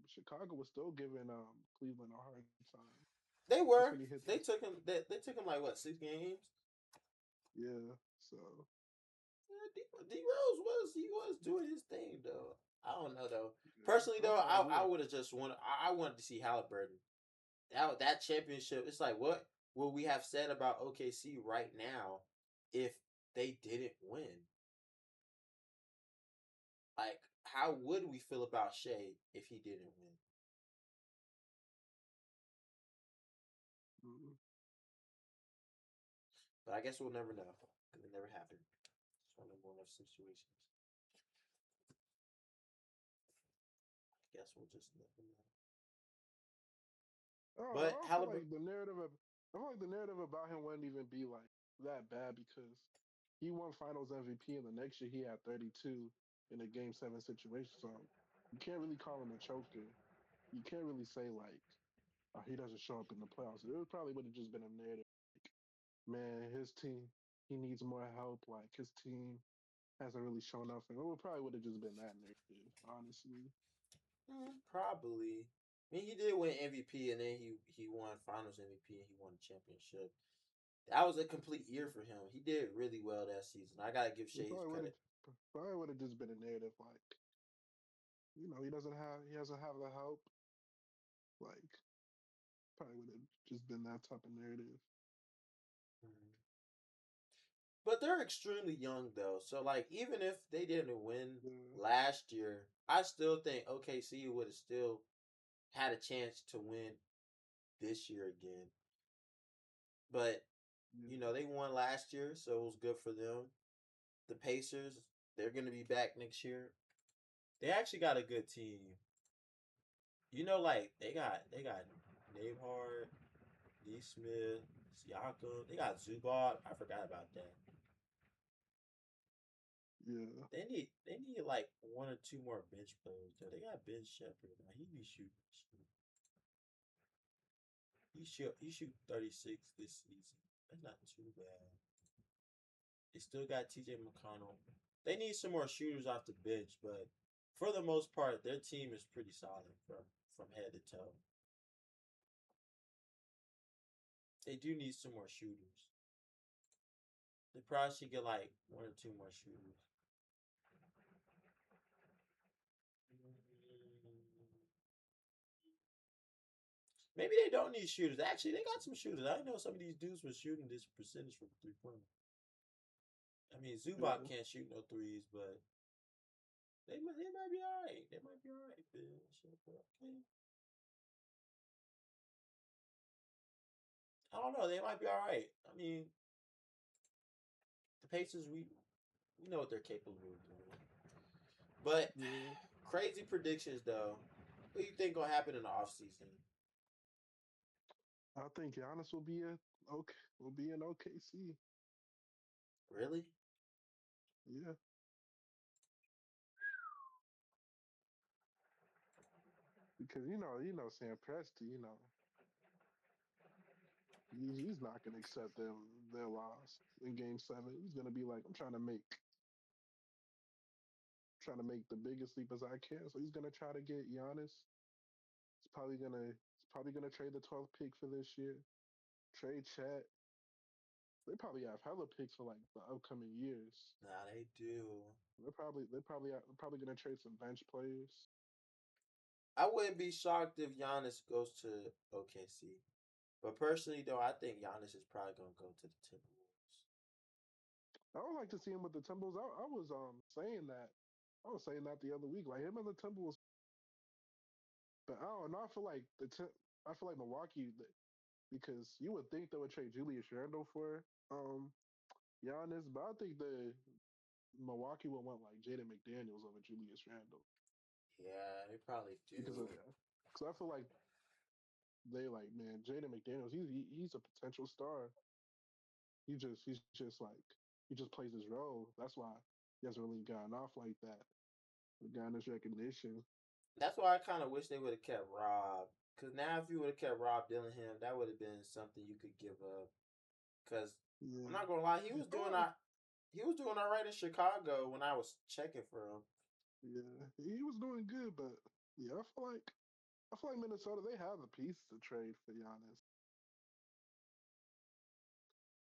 Chicago was still giving Cleveland a hard time. they That's were. when he hit They that. took him. They took him like what, 6 games? Yeah. So Yeah, D Rose was doing his thing though. I don't know though. yeah, Personally I'm though, trying. I Yeah. would have just wanted. I wanted to see Halliburton. That championship. It's like, what would we have said about OKC right now if they didn't win? Like, how would we feel about Shea if he didn't win? Mhm. But I guess we'll never know because it never happened. winnable enough situations. I guess we'll just never know. I But don't feel Halliburton, like the narrative of I feel like the narrative about him wouldn't even be like that bad because he won Finals MVP and the next year he had 32 in a Game 7 situation. So you can't really call him a choker. You can't really say like he doesn't show up in the playoffs. It probably would have just been a narrative. Like, man, his team he needs more help. Like his team hasn't really shown up, and it probably would have just been that narrative. Honestly, probably. I mean, he did win MVP, and then he won Finals MVP, and he won the championship. That was a complete year for him. He did really well that season. I gotta give it Shea his credit. probably would have just been a narrative like he doesn't have the help. Like probably would have just been that type of narrative. Mhm. But they're extremely young though, so like even if they didn't win Yeah, last year, I still think OKC would have still had a chance to win this year again. But yeah, they won last year, so it was good for them. The Pacers, they're gonna be back next year. They actually got a good team. Like they got Nabhard, D. Smith, Siakam. They got Zubac. I forgot about that. yeah. They need like one or two more bench players though. They got Ben Shepherd. Now he be shooting. He shoot 36 this season. That's not too bad. They still got T.J. McConnell. They need some more shooters off the bench, but for the most part, their team is pretty solid from head to toe. They do need some more shooters. They probably should get like one or two more shooters. Maybe they don't need shooters. Actually, they got some shooters. I know some of these dudes were shooting this percentage from 3 point. I mean, Zubac Yeah. can't shoot no threes, but they might be all right. They might be all right. Okay. I don't know. They might be all right. I mean, the Pacers, we know what they're capable of doing. But Yeah. crazy predictions though. What do you think gonna happen in the offseason? I think Giannis will be in OKC. Really? Yeah, because Sam Presti, he's not gonna accept their loss in Game 7. He's gonna be like, I'm trying to make the biggest leap as I can. So he's gonna try to get Giannis. He's probably gonna trade the 12th pick for this year. Trade Chat. They probably have hella picks for like the upcoming years. Nah, they do. They're probably gonna trade some bench players. I wouldn't be shocked if Giannis goes to OKC. But personally, though, I think Giannis is probably gonna go to the Timberwolves. I would like to see him with the Timberwolves. I was saying that the other week. Like him and the Timberwolves. But I don't know. I feel like Milwaukee because you would think they would trade Julius Randle for Giannis, but I think the Milwaukee would want like Jaden McDaniels over Julius Randle Yeah, they probably because of do. that. Because I feel like they like man Jaden McDaniels. He's a potential star. He's just like he just plays his role. That's why he hasn't really gotten off like that. Gotten this recognition. That's why I kind of wish they would have kept Rob. Because now, if you would have kept Rob Dillingham, that would have been something you could give up. Because I'm Yeah. not gonna lie, he was doing all right in Chicago when I was checking for him. Yeah, he was doing good, but yeah, I feel like Minnesota they have the piece to trade for Giannis,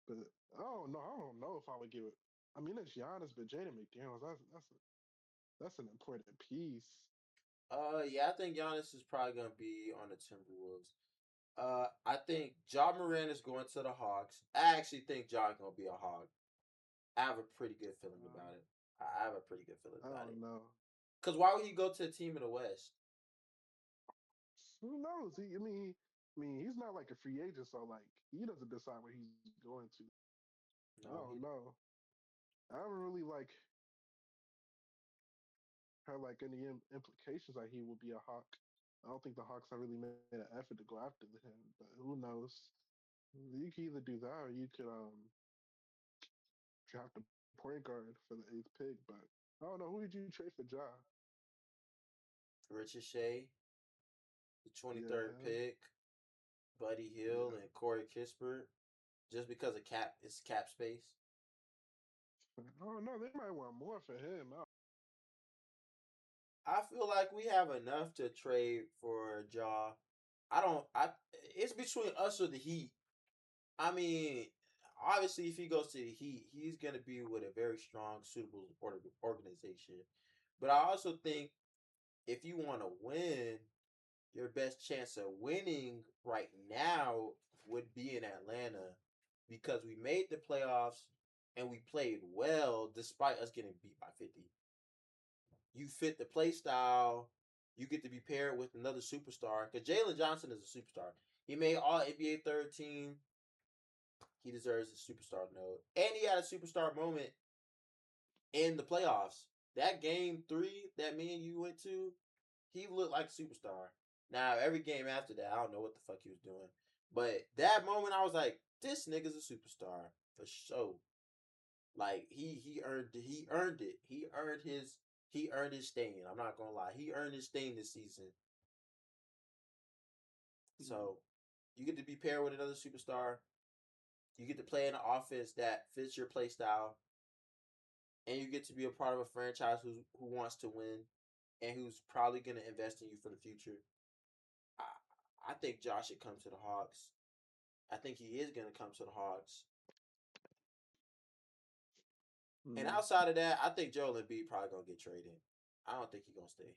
but I don't know if I would give it. I mean, it's Giannis, but Jaden McDaniels that's an important piece. Yeah, I think Giannis is probably gonna be on the Timberwolves. I think Ja Moran is going to the Hawks. I actually think Ja gonna be a Hawk. I have a pretty good feeling about it. I have a pretty good feeling I about don't it. know. Cause why would he go to a team in the West? Who knows? I mean, he's not like a free agent, so like he doesn't decide where he's going to. I No, don't know. I don't really like have like any implications that he will be a Hawk. I don't think the Hawks have really made an effort to go after him, but who knows? You could either do that or you could draft a point guard for the eighth pick. But I don't know, who did you trade for Ja? Richard Shea, the 23rd Yeah, pick, Buddy Hill, yeah. and Corey Kispert, just because of it's cap space. I don't know. They might want more for him. I feel like we have enough to trade for Jaw. I don't. I. It's between us or the Heat. I mean, obviously, if he goes to the Heat, he's gonna be with a very strong, suitable organization. But I also think if you want to win, your best chance of winning right now would be in Atlanta because we made the playoffs and we played well despite us getting beat by 50. You fit the play style. You get to be paired with another superstar because Jalen Johnson is a superstar. He made all NBA third team. He deserves a superstar note. And he had a superstar moment in the playoffs. That game 3 that me and you went to, he looked like a superstar. Now, every game after that, I don't know what the fuck he was doing. But that moment, I was like, this nigga's a superstar for sure. Like he earned it. He earned it. He earned his stain. I'm not gonna lie. He earned his stain this season. So you get to be paired with another superstar. You get to play in an offense that fits your play style, and you get to be a part of a franchise who wants to win and who's probably gonna invest in you for the future. I think Josh should come to the Hawks. I think he is gonna come to the Hawks. And Mm. outside of that, I think Joel Embiid probably gonna get traded. I don't think he's gonna stay.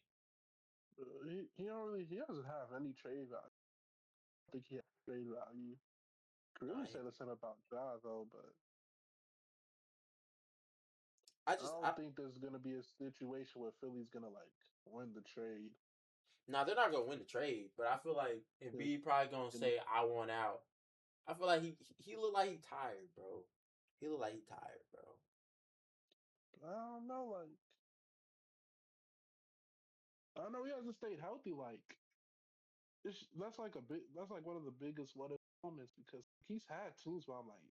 He don't really he doesn't have any trade value. I think he has trade value. Could Nah, really say the same about Ja though, but I I just I don't think there's gonna be a situation where Philly's gonna like win the trade. Now they're not gonna win the trade, but I feel like And, Embiid probably gonna and say I want out. I feel like he look like he tired, bro. He look like he tired, bro. I don't know, like I don't know he hasn't stayed healthy. Like that's like one of the biggest what if moments because he's had teams where I'm like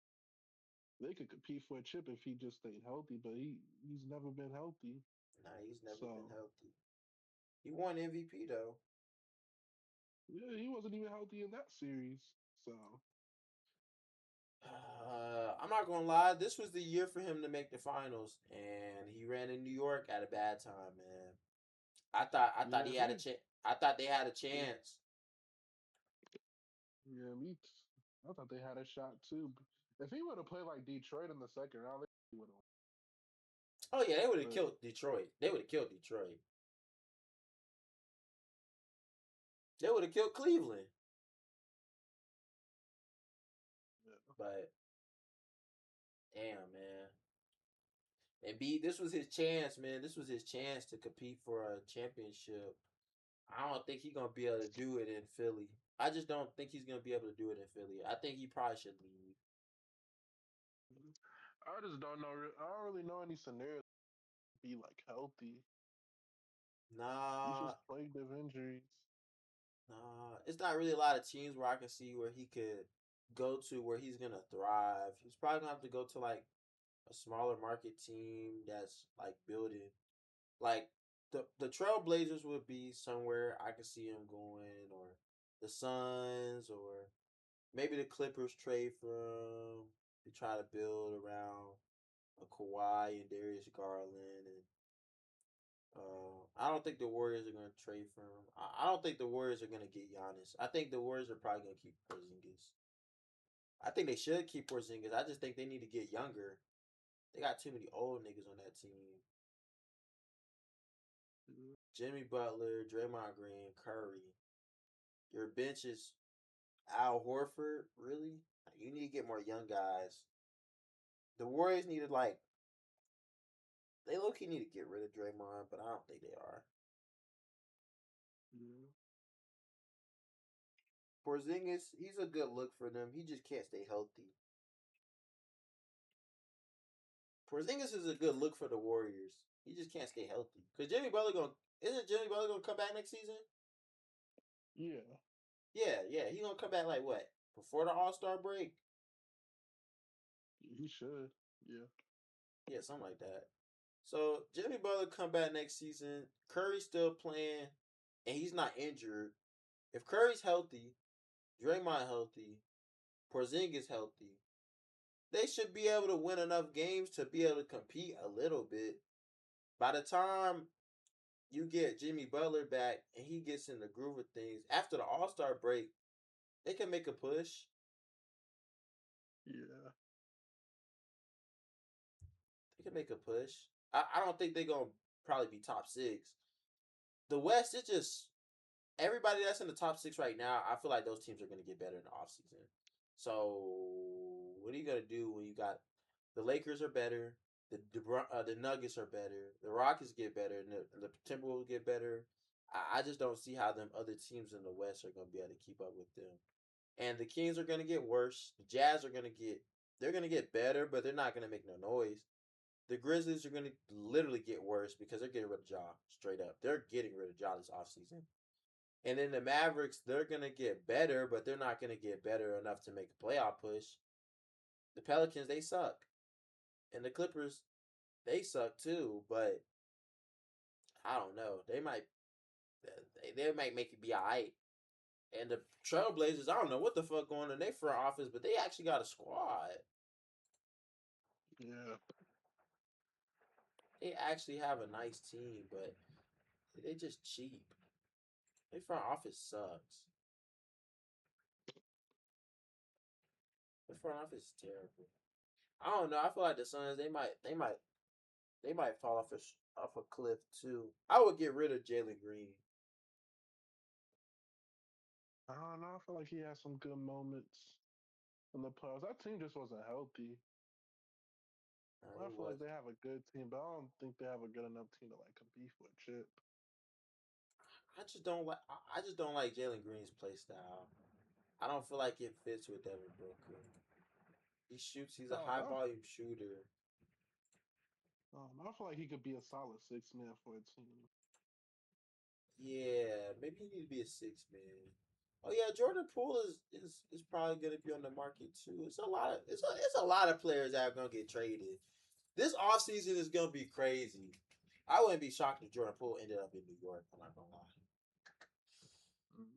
they could compete for a chip if he just stayed healthy, but he's never been healthy. Nah, he's never been So healthy. He won MVP though. yeah, he wasn't even healthy in that series. So I'm not gonna lie. This was the year for him to make the finals, and he ran in New York at a bad time, man. I thought yeah, he had a chance. I thought they had a chance. yeah, I thought they had a shot too. If he would have played like Detroit in the second round, they would have. Oh yeah, they would have But killed Detroit. They would have killed Detroit. They would have killed Cleveland. yeah, But damn, man. And B, this was his chance, man. This was his chance to compete for a championship. I don't think he's gonna be able to do it in Philly. I just don't think he's gonna be able to do it in Philly. I think he probably should leave. I just don't know. I don't really know any scenarios to be like healthy. He's Nah, just plagued of injuries. nah. It's not really a lot of teams where I can see where he could go to where he's gonna thrive. He's probably gonna have to go to like a smaller market team that's like building. Like the Trailblazers would be somewhere I could see him going, or the Suns, or maybe the Clippers trade for him to try to build around a Kawhi and Darius Garland. And I don't think the Warriors are going to trade for him. I don't think the Warriors are going to get Giannis. I think the Warriors are probably going to keep Porzingis. I think they should keep Porzingis. I just think they need to get younger. They got too many old niggas on that team. Jimmy Butler, Draymond Green, Curry. Your bench is Al Horford. Really? You need to get more young guys. The Warriors needed like they low key need to get rid of Draymond, but I don't think they are. Yeah. Porzingis, he's a good look for them. He just can't stay healthy. Porzingis is a good look for the Warriors. He just can't stay healthy. Cause isn't Jimmy Butler gonna come back next season? Yeah, Yeah. He gonna come back like what? Before the All-Star break? he should. Yeah, Yeah, something like that. So Jimmy Butler come back next season. Curry's still playing, and he's not injured. If Curry's healthy, Draymond healthy, Porzingis healthy, they should be able to win enough games to be able to compete a little bit. By the time you get Jimmy Butler back and he gets in the groove of things after the All Star break, they can make a push. yeah, They can make a push. I don't think they're gonna probably be top six. The West, it's just everybody that's in the top six right now. I feel like those teams are gonna get better in the offseason. So what are you gonna do when you got the Lakers are better, the Nuggets are better, the Rockets get better, and the Timberwolves get better. I just don't see how them other teams in the West are gonna be able to keep up with them. And the Kings are gonna get worse. The Jazz are gonna get better, but they're not gonna make no noise. The Grizzlies are gonna literally get worse because they're getting rid of Ja straight up. They're getting rid of Ja this offseason. And then the Mavericks, they're gonna get better, but they're not gonna get better enough to make a playoff push. The Pelicans, they suck. And the Clippers, they suck too, but I don't know. They might make it be alright. And the Trailblazers, I don't know what the fuck going on in their front office, but they actually got a squad. yeah. They actually have a nice team, but they just cheap. Their front office sucks. The front office is terrible. I don't know. I feel like the Suns, they might fall off a cliff too. I would get rid of Jalen Green. I don't know. I feel like he had some good moments in the playoffs. That team just wasn't healthy. I He feel was. like they have a good team, but I don't think they have a good enough team to like compete for a chip. I just don't like Jalen Green's play style. I don't feel like it fits with Devin Booker. He shoots. He's a high Oh, volume shooter. I feel like he could be a solid 6 man for a team. Yeah, maybe he need to be a six man. Oh yeah, Jordan Poole is probably gonna be on the market too. It's a lot of players that are gonna get traded. This offseason is gonna be crazy. I wouldn't be shocked if Jordan Poole ended up in New York. I'm not gonna lie. Mm.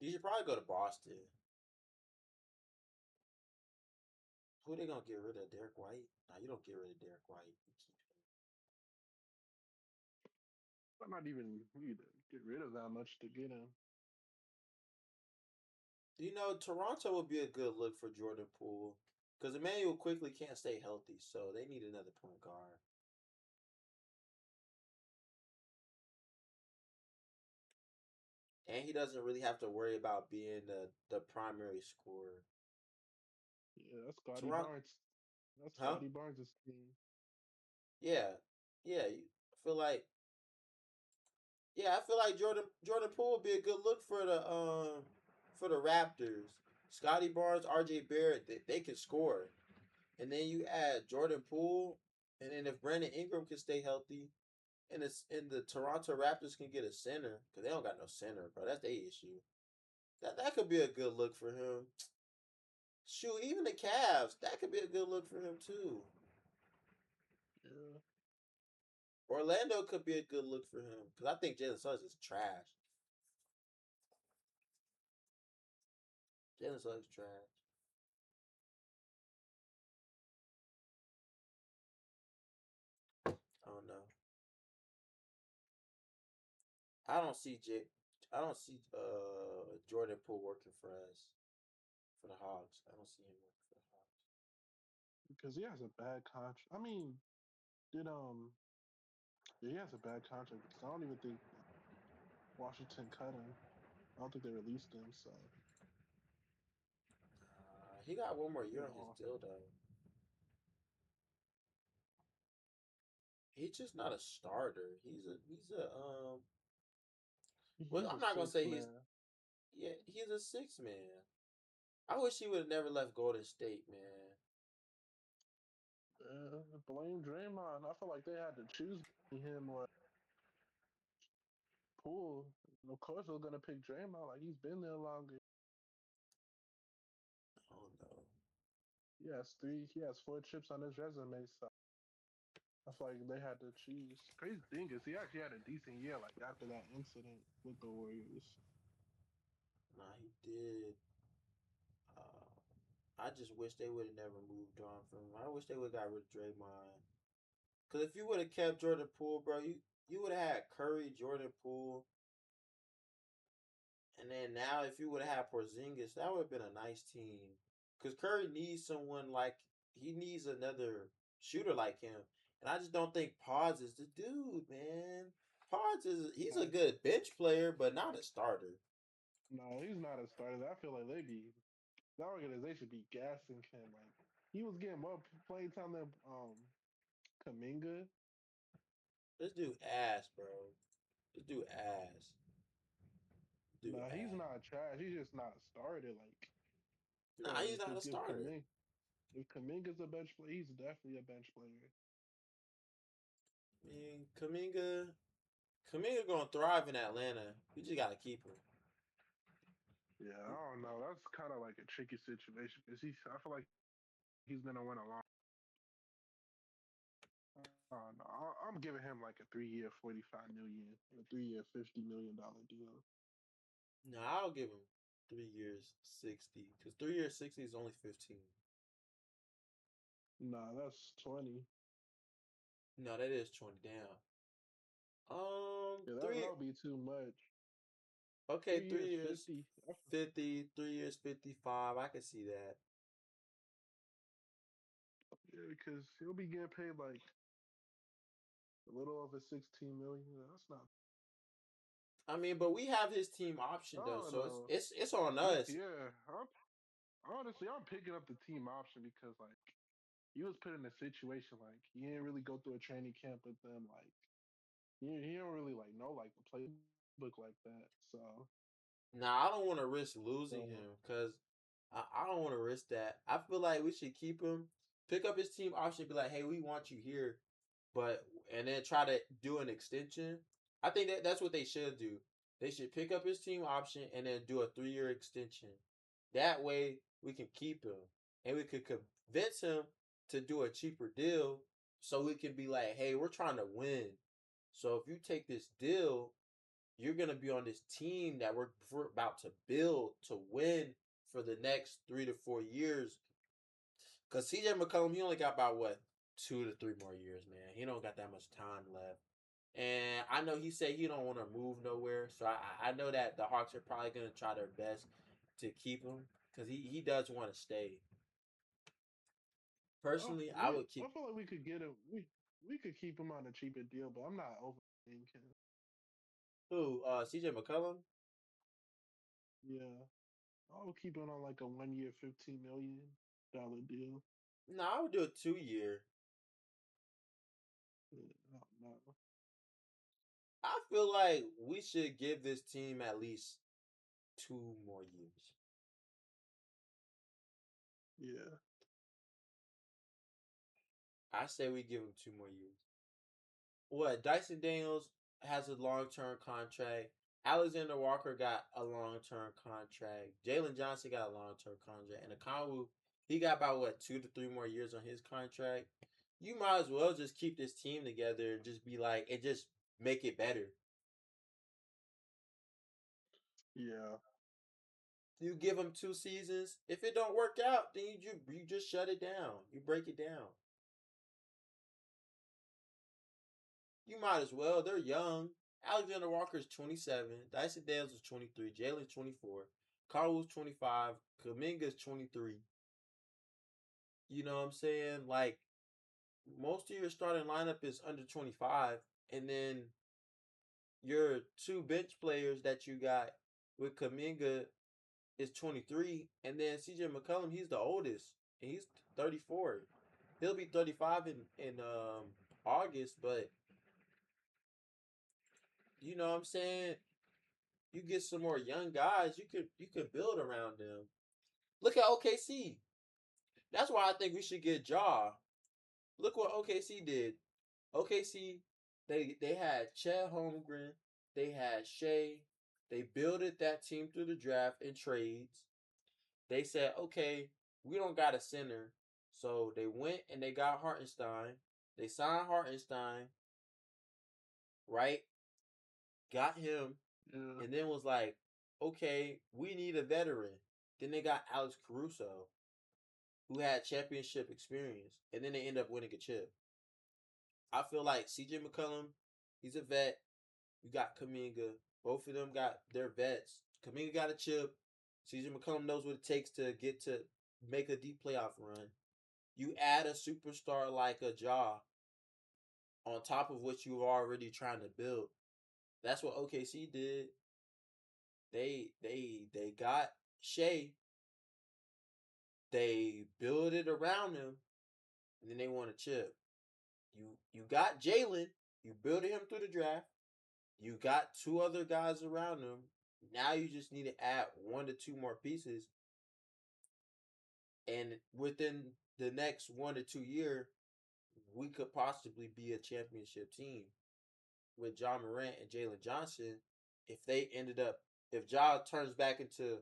You should probably go to Boston. Who they gonna get rid of? Derek White? Nah, you don't get rid of Derek White. You keep him. I'm not even need to get rid of that much to get him. Toronto would be a good look for Jordan Poole because Emmanuel quickly can't stay healthy, so they need another point guard. And he doesn't really have to worry about being the primary scorer. Yeah, that's Scotty Toronto, Barnes. That's huh? Scotty Barnes' team. Yeah, yeah. I feel like Jordan Poole would be a good look for the Raptors. Scotty Barnes, R.J. Barrett, they can score, and then you add Jordan Poole, and then if Brandon Ingram can stay healthy, and the Toronto Raptors can get a center because they don't got no center, bro. That's their issue. That could be a good look for him. Shoot, even the Cavs, that could be a good look for him too. Yeah. Orlando could be a good look for him because I think Jalen Suggs is trash. Jalen Suggs is trash. I don't know. I don't see J. I don't see Jordan Poole working for the Hogs. I don't see him working for the Hogs. Because he has a bad contract. I mean, did yeah, he has a bad contract because I don't even think Washington cut him. I don't think they released him, so He got one more they year on his lost. deal though. He's just not a starter. He's a. Well, He's I'm a not gonna six say he's man. yeah. He's a six man. I wish he would have never left Golden State, man. Blame Draymond. I feel like they had to choose him or Poole. And of course, they're gonna pick Draymond. Like he's been there longer. Oh no. He has three. He has four chips on his resume. So I feel like they had to choose. Crazy thing is, he actually had a decent year. Like after that incident with the Warriors. Nah, he did. Uh, I just wish they would have never moved on from him. I wish they would have got rid of Draymond. Cause if you would have kept Jordan Poole, bro, you would have had Curry, Jordan Poole, and then now if you would have had Porzingis, that would have been a nice team. Cause Curry needs someone like he needs another shooter like him, and I just don't think Pods is the dude, man. Pods is he's a Like, good bench player, but not a starter. no, he's not a starter. I feel like that organization be gassing him. Like he was getting more playing time than Kaminga. This dude ass, bro. This dude ass. Dude No, he's ass. not trash. He's just not a starter. Like I feel Nah, like he's if not you a give starter. If Kaminga's a bench player, he's definitely a bench player. I mean, Kaminga gonna thrive in Atlanta. We just gotta keep him. Yeah, I don't know. That's kind of like a tricky situation because I feel like he's gonna win a lot. I don't know. I'm giving him like a 3 year, 45 million, a 3 year, $50 million deal. No, I'll give him 3 years, 60. Because 3 years, 60 is only 15. Nah, that's 20. No, that is 20 down. Yeah, that Three. would be too much. Okay, 3 years, 3 years, 50. 50. 3 years, 55. I can see that. Yeah, because he'll be getting paid like a little over 16 million. That's not. I mean, but we have his team option I though, don't so know. it's on us. Yeah, I'm picking up the team option because like he was put in a situation like he didn't really go through a training camp with them. Like he don't really like know like the playbook like that. Now I don't want to risk losing So him because I don't want to risk that. I feel like we should keep him, pick up his team option, be like, hey, we want you here, but and then try to do an extension. I think that's what they should do. They should pick up his team option and then do a 3 year extension. That way we can keep him and we could convince him to do a cheaper deal so we can be like, hey, we're trying to win. So if you take this deal, you're gonna be on this team that we're about to build to win for the next 3 to 4 years. Cause CJ McCollum, he only got about what 2 to 3 more years, man. He don't got that much time left. And I know he said he don't want to move nowhere, so I know that the Hawks are probably gonna try their best to keep him because he does want to stay. Personally, I would I keep feel like we could get him. We could keep him on a cheaper deal, but I'm not overthinking him. who CJ McCollum. Yeah, I'll keep him on like a 1 year, $15 million deal. No, I would do a 2 year. Yeah, no, no. I feel like we should give this team at least 2 more years. Yeah. I say we give him 2 more years. What Dyson Daniels has a long term contract. Alexander Walker got a long term contract. Jalen Johnson got a long term contract, and Okongwu he got about what 2 to 3 more years on his contract. You might as well just keep this team together and just be like and just make it better. Yeah. You give them 2 seasons. If it don't work out, then you just shut it down. You break it down. You might as well. They're young. Alexander Walker is 27. Dyson Dales is 23. Jalen's 24. Carl's 25. Kaminga's 23. You know what I'm saying? Like, most of your starting lineup is under 25. And then your two bench players that you got with Kaminga is 23. And then CJ McCollum, he's the oldest. And he's 34. He'll be 35 in August, but you know what I'm saying? You get some more young guys, you could build around them. Look at OKC. That's why I think we should get Jaw. Look what OKC did. OKC, they had Chet Holmgren, they had Shea, they builded that team through the draft and trades. They said, okay, we don't got a center, so they went and they got Hartenstein. They signed Hartenstein, right? Got him, Yeah. and then was like, okay, we need a veteran. Then they got Alex Caruso, who had championship experience, and then they end up winning a chip. I feel like CJ McCollum, he's a vet. You got Kaminga. Both of them got their vets. Kaminga got a chip. CJ McCollum knows what it takes to get to make a deep playoff run. You add a superstar like a Jaw on top of what you were already trying to build. That's what OKC did. They got Shea. They built it around him, and then they won a chip. You got Jalen. You built him through the draft. You got two other guys around him. Now you just need to add 1 to 2 more pieces, and within the next 1 to 2 year, we could possibly be a championship team with John Morant and Jalen Johnson. If they ended up, if Ja turns back into,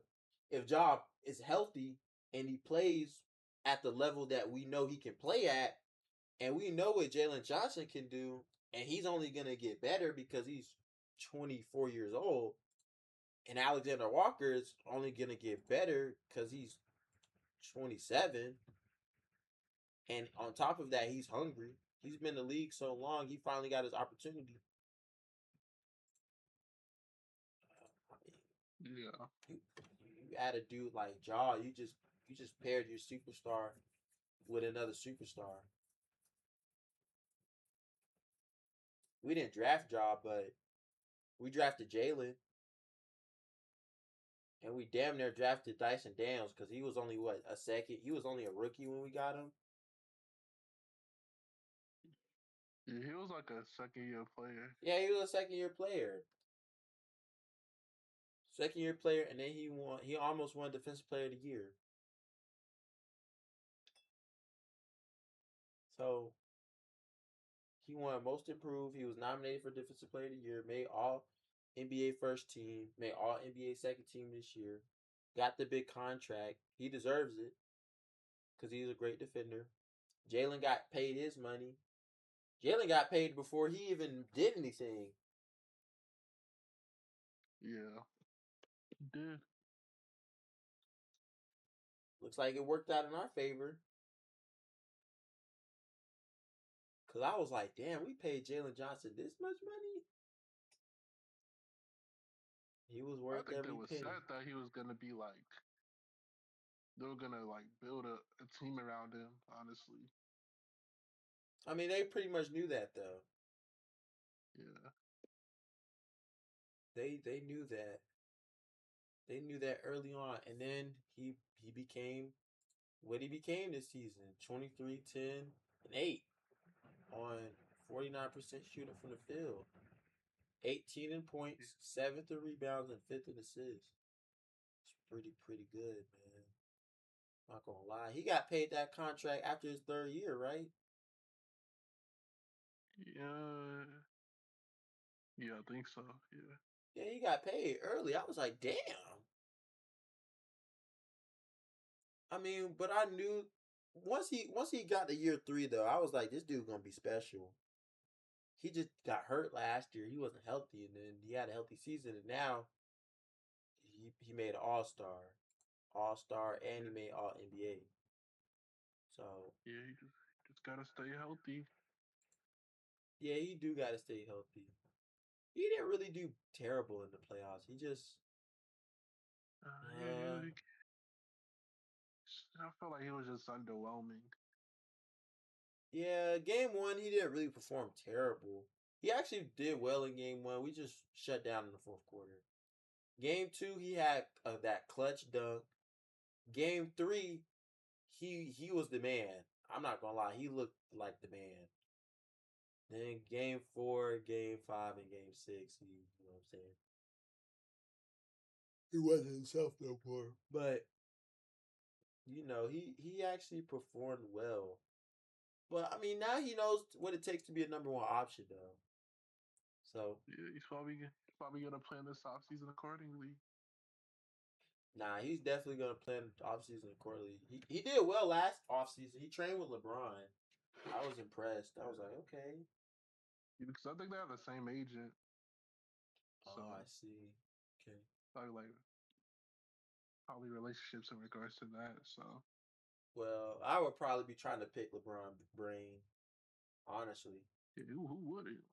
if Ja is healthy and he plays at the level that we know he can play at, and we know what Jalen Johnson can do, and he's only gonna get better because he's 24 years old, and Alexander Walker is only gonna get better because he's 27. And on top of that, he's hungry. He's been in the league so long, he finally got his opportunity. Yeah. You add a dude like Ja, you just paired your superstar with another superstar. We didn't draft Ja, but we drafted Jalen, and we damn near drafted Dyson Daniels because he was only what, a second. He was only a rookie when we got him. Yeah, he was like a second year player. Yeah, he was a second-year player. Second-year player, and then he won. He almost won Defensive Player of the Year. So he won Most Improved. He was nominated for Defensive Player of the Year. Made All NBA First Team. Made All NBA Second Team this year. Got the big contract. He deserves it because he's a great defender. Jalen got paid his money. Jalen got paid before he even did anything. Yeah. He did. Looks like it worked out in our favor. Because I was like, damn, we paid Jalen Johnson this much money? He was I worth think they every were penny. sad that he was gonna be like they were gonna like build a team around him, honestly. I mean, they pretty much knew that, though. Yeah. They knew that. They knew that early on. And then he became what he became this season. 23, 10, and 8 on 49% shooting from the field. 18 in points, 7th in rebounds, and 5th in assists. It's pretty good, man. Not gonna lie. He got paid that contract after his 3rd year, right? Yeah. Yeah, I think so. Yeah. Yeah, he got paid early. I was like, damn. I mean, but I knew once he got to year 3 though, I was like, this dude gonna be special. He just got hurt last year. He wasn't healthy, and then he had a healthy season, and now he made an All Star, and he Yeah. made All NBA. So Yeah, you just gotta stay healthy. yeah, he do gotta stay healthy. He didn't really do terrible in the playoffs. He just Yeah, uh I felt like he was just underwhelming. yeah, game 1 he didn't really perform terrible. He actually did well in game 1. We just shut down in the fourth quarter. Game 2 he had that clutch dunk. Game 3 he was the man. I'm not gonna lie, he looked like the man. Then game 4, game 5, and game 6, you know what I'm saying? He wasn't himself no more. But he actually performed well. But I mean, now he knows what it takes to be a number one option, though. So Yeah, he's probably gonna plan this offseason accordingly. nah, he's definitely gonna plan offseason accordingly. He did well last offseason. He trained with LeBron. I was impressed. I was like, okay. Because I think they have the same agent, Oh, so I see. Okay. probably relationships in regards to that. So Well, I would probably be trying to pick LeBron brain, honestly. yeah, who wouldn't?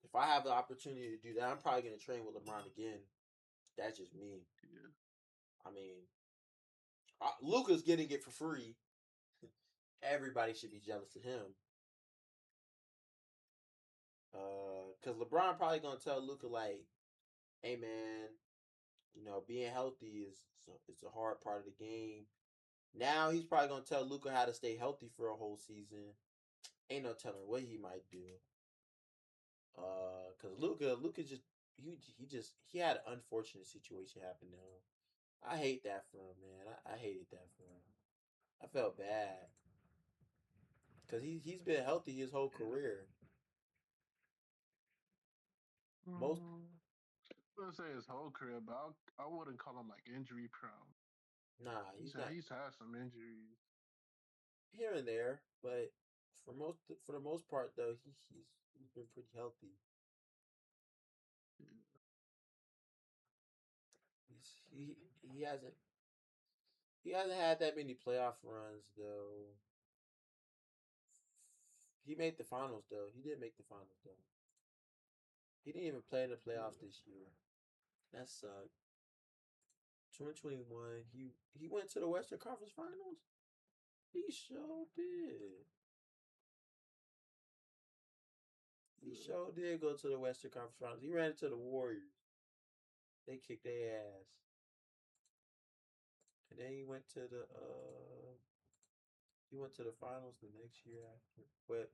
If I have the opportunity to do that, I'm probably gonna train with LeBron again. That's just me. Yeah. I mean, Luka's getting it for free. Everybody should be jealous of him. Cause LeBron probably gonna tell Luka like, "Hey man, being healthy is it's a hard part of the game." Now he's probably gonna tell Luka how to stay healthy for a whole season. Ain't no telling what he might do. Cause Luka just he had an unfortunate situation happen to him. I hate that for him, man. I hated that for him. I felt bad because he's been healthy his whole career. Most I wouldn't say his whole career, but I wouldn't call him like injury prone. nah, he's not He's had some injuries. here and there, but for the most part though, he's been pretty healthy. He's, he hasn't he hasn't had that many playoff runs though. He made the finals though. He did make the finals though. He didn't even play in the playoffs this year. That sucked. 2021, he went to the Western Conference Finals. He sure did. He sure did go to the Western Conference Finals. He ran into the Warriors. They kicked their ass. And then he went to the finals the next year after. But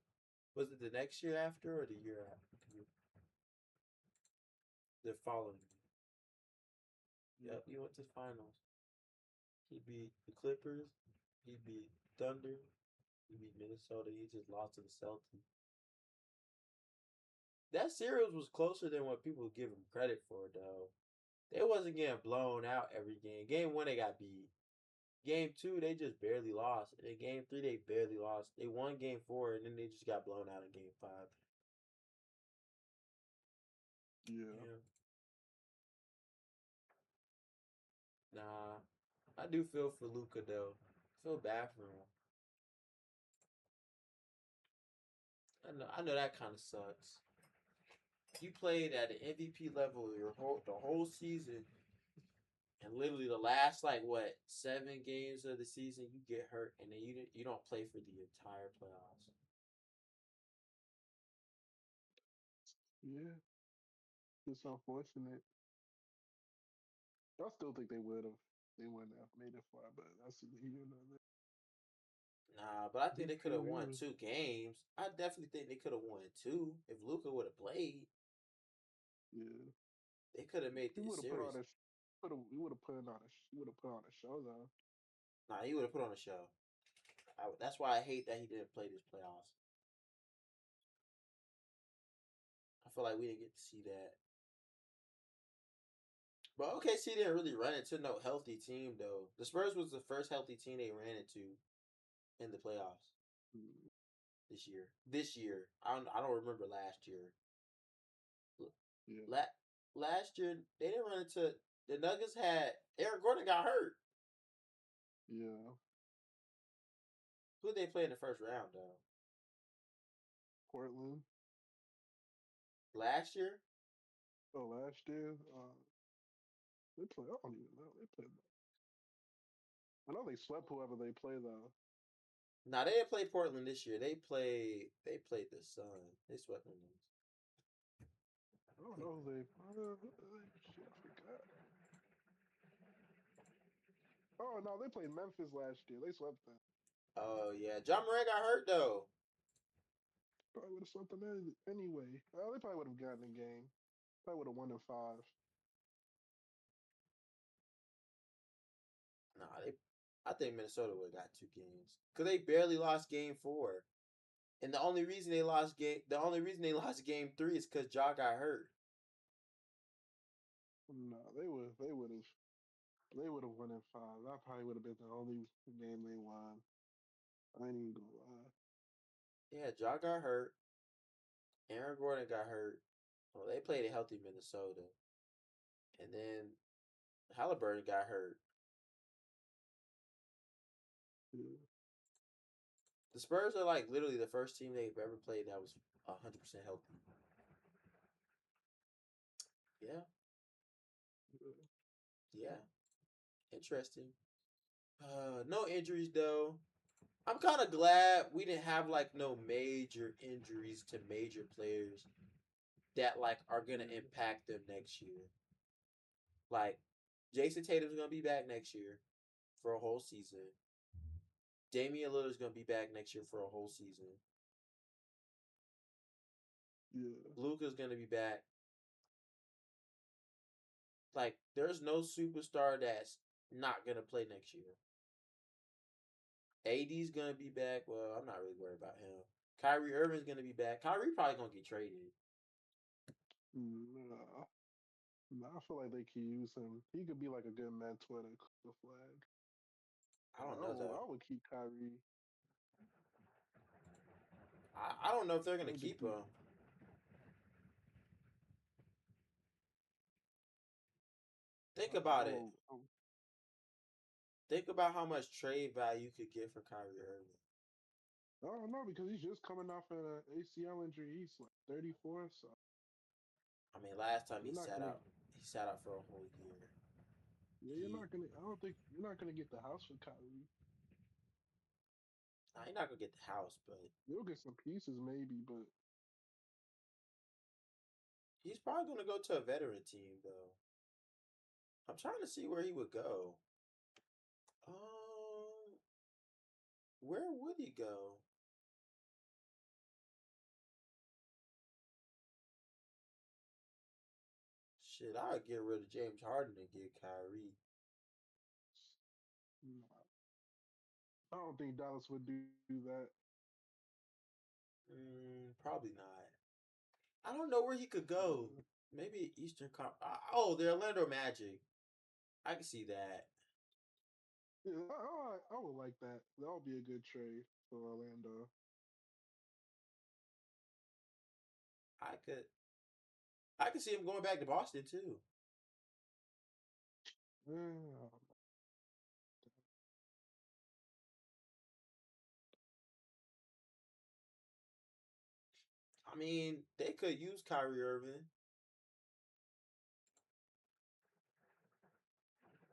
was it the next year after or the year after? The following year. Yep, he went to finals. He beat the Clippers. He beat Thunder. He beat Minnesota. He just lost to the Celtics. That series was closer than what people give him credit for, though. They wasn't getting blown out every game. Game one, they got beat. Game two, they just barely lost. And in game three, they barely lost. They won game four, and then they just got blown out in game five. Yeah. Nah, I do feel for Luka though. I feel bad for him. I know that kind of sucks. You played at an MVP level the whole season, and literally the last like what 7 games of the season you get hurt, and then you don't play for the entire playoffs. Yeah. It's unfortunate. I still think they would have. They wouldn't have made it far, but that's even another. Nah, but I think Big they could few have won years. 2 games. I definitely think they could have won two if Luka would have played. Yeah. They could have made He the would have put series. on a. He would have put on a. He would have put on a show though. Nah, he would have put on a show. That's why I hate that he didn't play this playoffs. I feel like we didn't get to see that. But OKC didn't really run into no healthy team though. The Spurs was the first healthy team they ran into in the playoffs Mm. this year. This year, I don't remember last year. Yeah. Last year they didn't run into the Nuggets. Had Eric Gordon got hurt. Yeah. Who they play in the first round though? Portland. Last year? Oh, last year. They play. I don't even know. They played. I know they swept whoever they play though. Nah, they didn't play Portland this year. They played the Sun. They swept them. I don't know who they. Shit, I forgot. Oh no, they played Memphis last year. They swept them. Oh yeah, John Moran got hurt though. Probably would have swept them anyway. They probably would have gotten the game. Probably would have won in five. Nah, they. I think Minnesota would have got 2 games because they barely lost game 4, and the only reason they lost game 3 is because Ja got hurt. No, they would have won in 5. That probably would have been the only game they won. I ain't even gonna lie. Yeah, Ja got hurt. Aaron Gordon got hurt. Well, they played a healthy Minnesota, and then Halliburton got hurt. Yeah. The Spurs are like literally the first team they've ever played that was 100% healthy. Yeah, yeah, interesting. No injuries though. I'm kind of glad we didn't have like no major injuries to major players that like are gonna impact them next year. Like Jason Tatum's gonna be back next year for a whole season. Damian Lillard's gonna be back next year for a whole season. Yeah. Luka's gonna be back. Like, there's no superstar that's not gonna play next year. AD's gonna be back. Well, I'm not really worried about him. Kyrie Irving's gonna be back. Kyrie probably gonna get traded. Nah. Nah, I feel like they could use him. He could be like a good mentor to the flag. I don't I know would, though. I would keep Kyrie. I don't know if they're I gonna would keep keep. him. Think I about it. will. Think about how much trade value you could get for Kyrie Irving. I don't know because he's just coming off an ACL injury. He's like 34, so I mean, last time you're not gonna. he sat out for a whole year. Yeah, you're He, not gonna. I don't think you're not gonna get the house for Kyrie. nah, he's not gonna get the house, but You'll get some pieces maybe, but he's probably gonna go to a veteran team though. I'm trying to see where he would go. Where would he go? Shit, I would get rid of James Harden and get Kyrie. nah, I don't think Dallas would do that. Probably not. I don't know where he could go. Yeah, Maybe Eastern Conference. Oh, the Orlando Magic. I can see that. yeah I would like that. That would be a good trade for Orlando. I could. I could see him going back to Boston too. Yeah, I mean, they could use Kyrie Irving.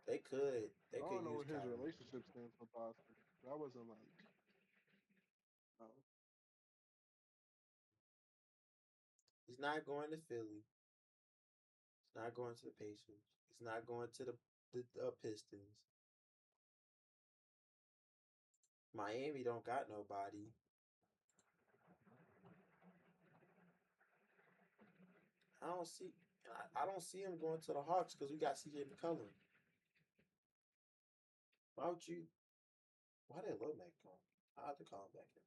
They could. They I could don't know use where his Kyrie. relationship stands with Boston. That wasn't like, oh, He's not going to Philly. He's not going to the Pacers. He's not going to the Pistons. Miami don't got nobody. I don't see. I don't see him going to the Hawks because we got CJ McCollum. Why would you? Why did Lomax come? I have to call him back in.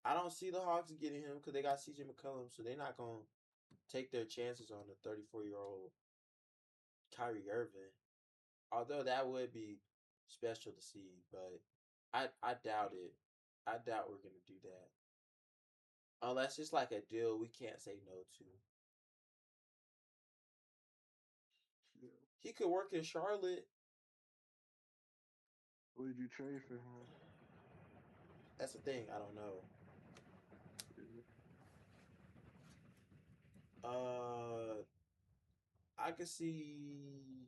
I don't see the Hawks getting him because they got CJ McCollum, so they're not gonna take their chances on the 34-year-old Kyrie Irving. Although that would be special to see, but I doubt it. I doubt we're gonna do that unless it's like a deal we can't say no to. yeah. He could work in Charlotte. What did you trade for him? That's the thing. I don't know. Yeah. Uh, I could see.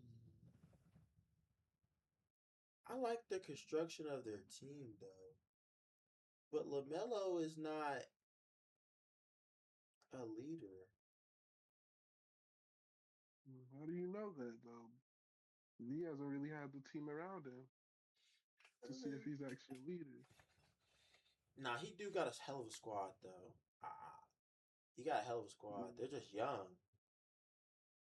I like the construction of their team though, but Lamelo is not a leader. How do you know that though? He hasn't really had the team around him to see if he's actually a leader. Nah, he do got a hell of a squad though. He got a hell of a squad. Yeah, They're just young.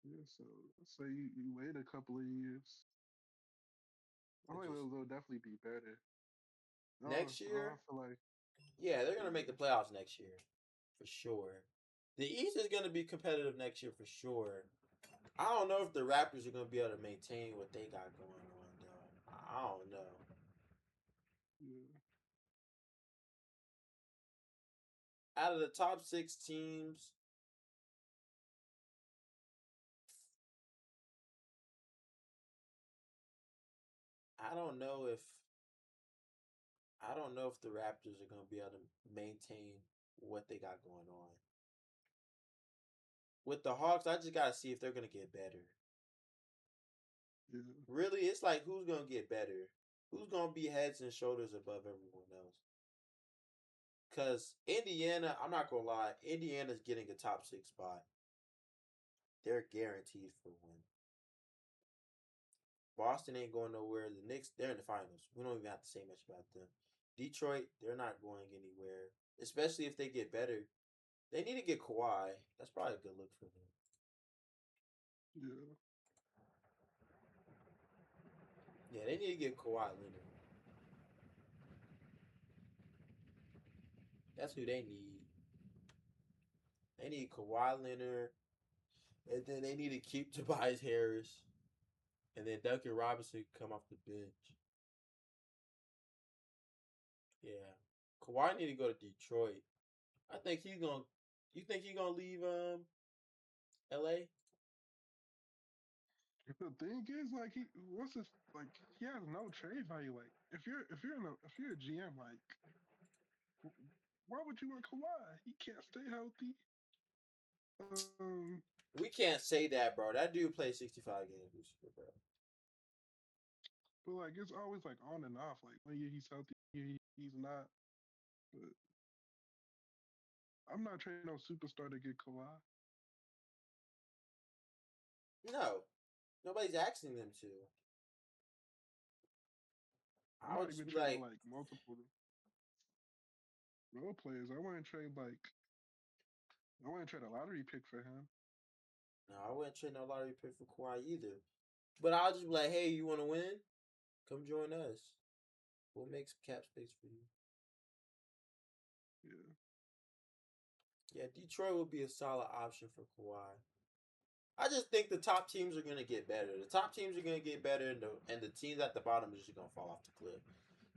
yeah, so say you wait a couple of years. I think they'll definitely be better. Next I year, feel like yeah, they're gonna make the yeah, playoffs next year for sure. The East is gonna be competitive next year for sure. I don't know if the Raptors are gonna be able to maintain what they got going on though. I don't know. yeah. Out of the top 6 teams, I don't know if I don't know if the Raptors are gonna be able to maintain what they got going on. With the Hawks, I just gotta see if they're gonna get better. Yeah. Really, it's like who's gonna get better? Who's gonna be heads and shoulders above everyone else? Cause Indiana, I'm not gonna lie, Indiana's getting a top 6 spot. They're guaranteed for a win. Boston ain't going nowhere. The Knicks, they're in the finals. We don't even have to say much about them. Detroit, they're not going anywhere. Especially if they get better. They need to get Kawhi. That's probably a good look for them. Yeah. Yeah, they need to get Kawhi Leonard. That's who they need. They need Kawhi Leonard, and then they need to keep Tobias Harris, and then Duncan Robinson can come off the bench. Yeah, Kawhi need to go to Detroit. I think he's gonna. You think he's gonna leave L.A.? The thing is, like, what's his like? He has no trade value. Like, if you're a GM, like, why would you want Kawhi? He can't stay healthy. Um, We can't say that, bro. That dude played 65 games, bro. but like, it's always like on and off. Like, one year he's healthy, he's not. But I'm not trading no superstar to get Kawhi. No, nobody's asking them to. I'm I would not just even be trading like, like multiple role players. I wouldn't trade a lottery pick for him. no, I wouldn't trade no lottery pick for Kawhi either. But I'll just be like, hey, you want to win? Come join us. We'll make some cap space for you. Yeah. Yeah, Detroit would be a solid option for Kawhi. I just think the top teams are gonna get better. The top teams are gonna get better, and the teams at the bottom are just gonna fall off the cliff.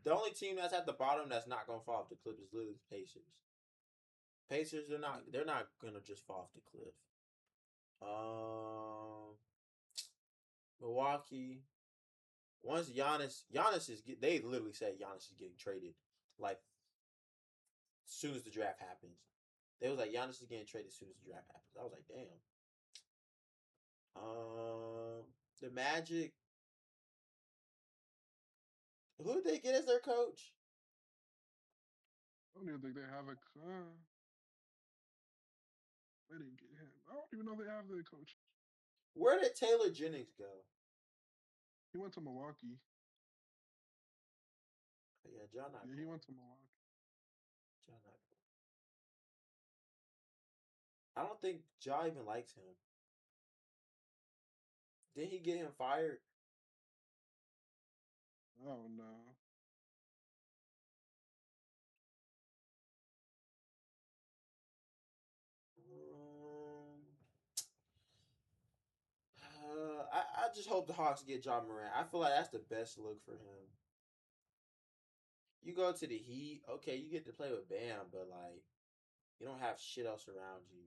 The only team that's at the bottom that's not gonna fall off the cliff is literally the Pacers. Pacers are not. They're not gonna just fall off the cliff. Um, Milwaukee. Once Giannis is they literally said Giannis is getting traded like as soon as the draft happens. They was like Giannis is getting traded as soon as the draft happens. I was like, damn. The Magic. Who did they get as their coach? I don't even think they have a. They didn't get him. I don't even know they have their coach. Where did Taylor Jennings go? He went to Milwaukee. Yeah, John not Yeah, he going. went to Milwaukee. John not going. I don't think Ja even likes him. Did he get him fired? Oh no. I just hope the Hawks get Ja Morant. I feel like that's the best look for him. You go to the Heat, okay, you get to play with Bam, but like you don't have shit else around you.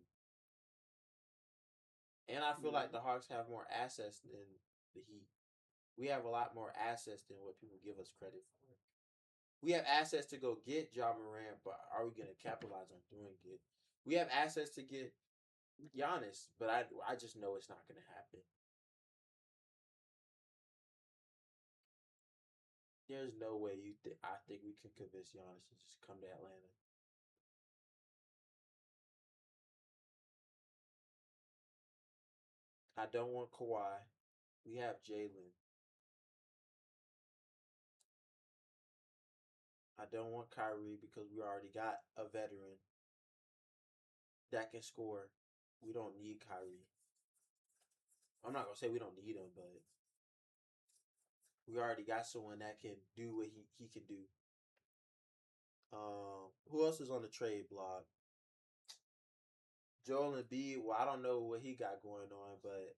And I feel like Yeah. the Hawks have more assets than the Heat. We have a lot more assets than what people give us credit for. We have assets to go get Ja Morant, but are we going to capitalize on doing it? We have assets to get Giannis, but I just know it's not going to happen. There's no way I think we can convince Giannis to just come to Atlanta. I don't want Kawhi. We have Jalen. I don't want Kyrie because we already got a veteran that can score. We don't need Kyrie. I'm not gonna say we don't need him, but We already got someone that can do what he can do. Who else is on the trade block? Joel Embiid. Well, I don't know what he got going on, but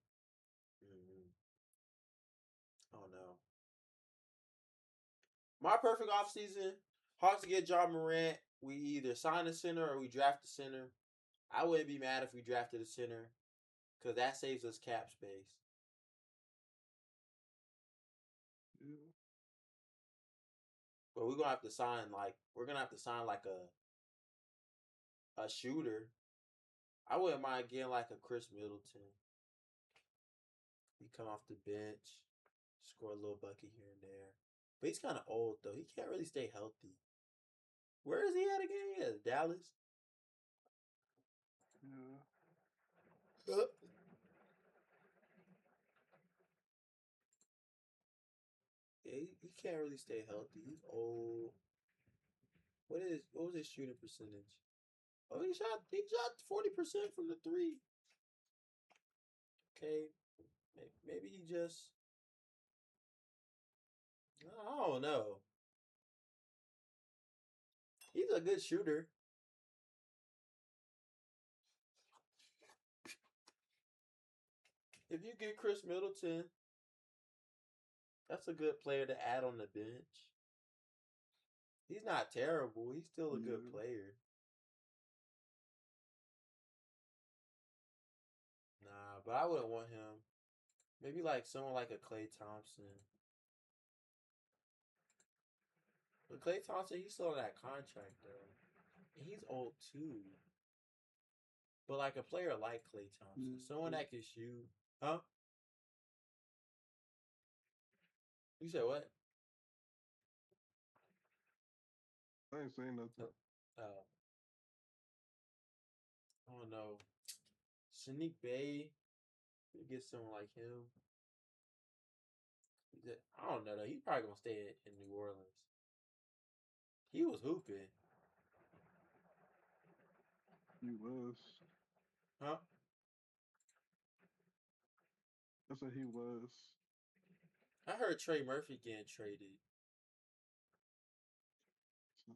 I don't know. My perfect offseason, Hawks get John Morant. We either sign a center or we draft a center. I wouldn't be mad if we drafted a center because that saves us cap space. Yeah. But we're gonna have to sign like a shooter. I wouldn't mind getting like a Chris Middleton. He come off the bench, score a little bucket here and there. But he's kind of old though. He can't really stay healthy. Where is he at again? Yeah, Dallas. Yeah. Yeah, he can't really stay healthy. He's old. What was his shooting percentage? Oh, he shot 40% from the three. Okay, maybe he just I don't know. He's a good shooter. If you get Chris Middleton, that's a good player to add on the bench. He's not terrible. He's still a good player. Nah, but I wouldn't want him. Maybe like someone like a Klay Thompson. But Klay Thompson, he's still on that contract though. And he's old too. But like a player like Klay Thompson, someone that can shoot. Huh? You said what? I ain't saying nothing. Oh. I don't know. Sadiq Bey, you get someone like him. I don't know though. He's probably gonna stay in New Orleans. He was hooping. He was. Huh? I said he was. I heard Trey Murphy getting traded.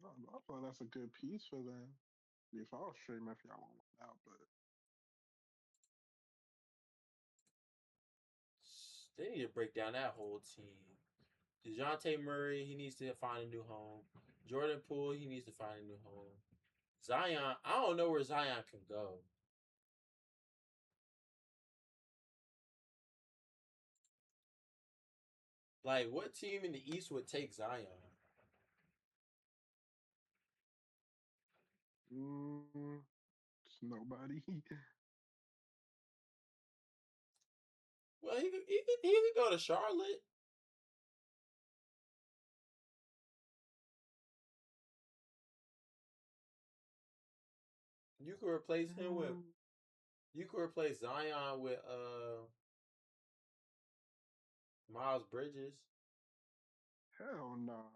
So I thought that's a good piece for them. If I was Trey Murphy, I won't want out, but They need to break down that whole team. DeJounte Murray, he needs to find a new home. Jordan Poole, he needs to find a new home. Zion, I don't know where Zion can go. Like, what team in the East would take Zion? it's nobody. Well, he could go to Charlotte. You could replace him with. You could replace Zion with Miles Bridges. Hell nah.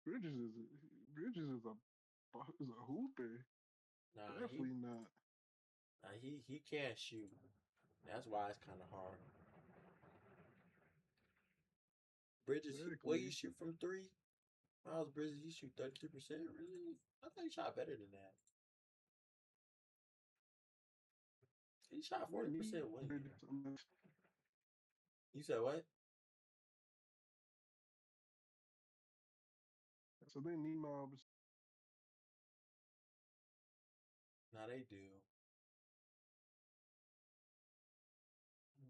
Bridges is a hooper. Nah, Definitely not. he can't shoot. That's why it's kind of hard. Bridges, what you Exactly. shoot from three? Miles Bridges, he shoot 32%. Really? I thought he shot better than that. He shot 40% one year. You said what? So they need mobs. Nah, they do.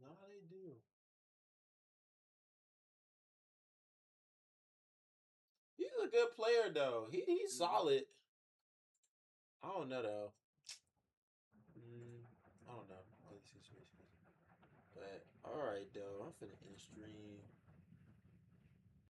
Nah, they do. He's a good player though. He's solid. I don't know though. I don't know. But all right though. I'm finna end stream.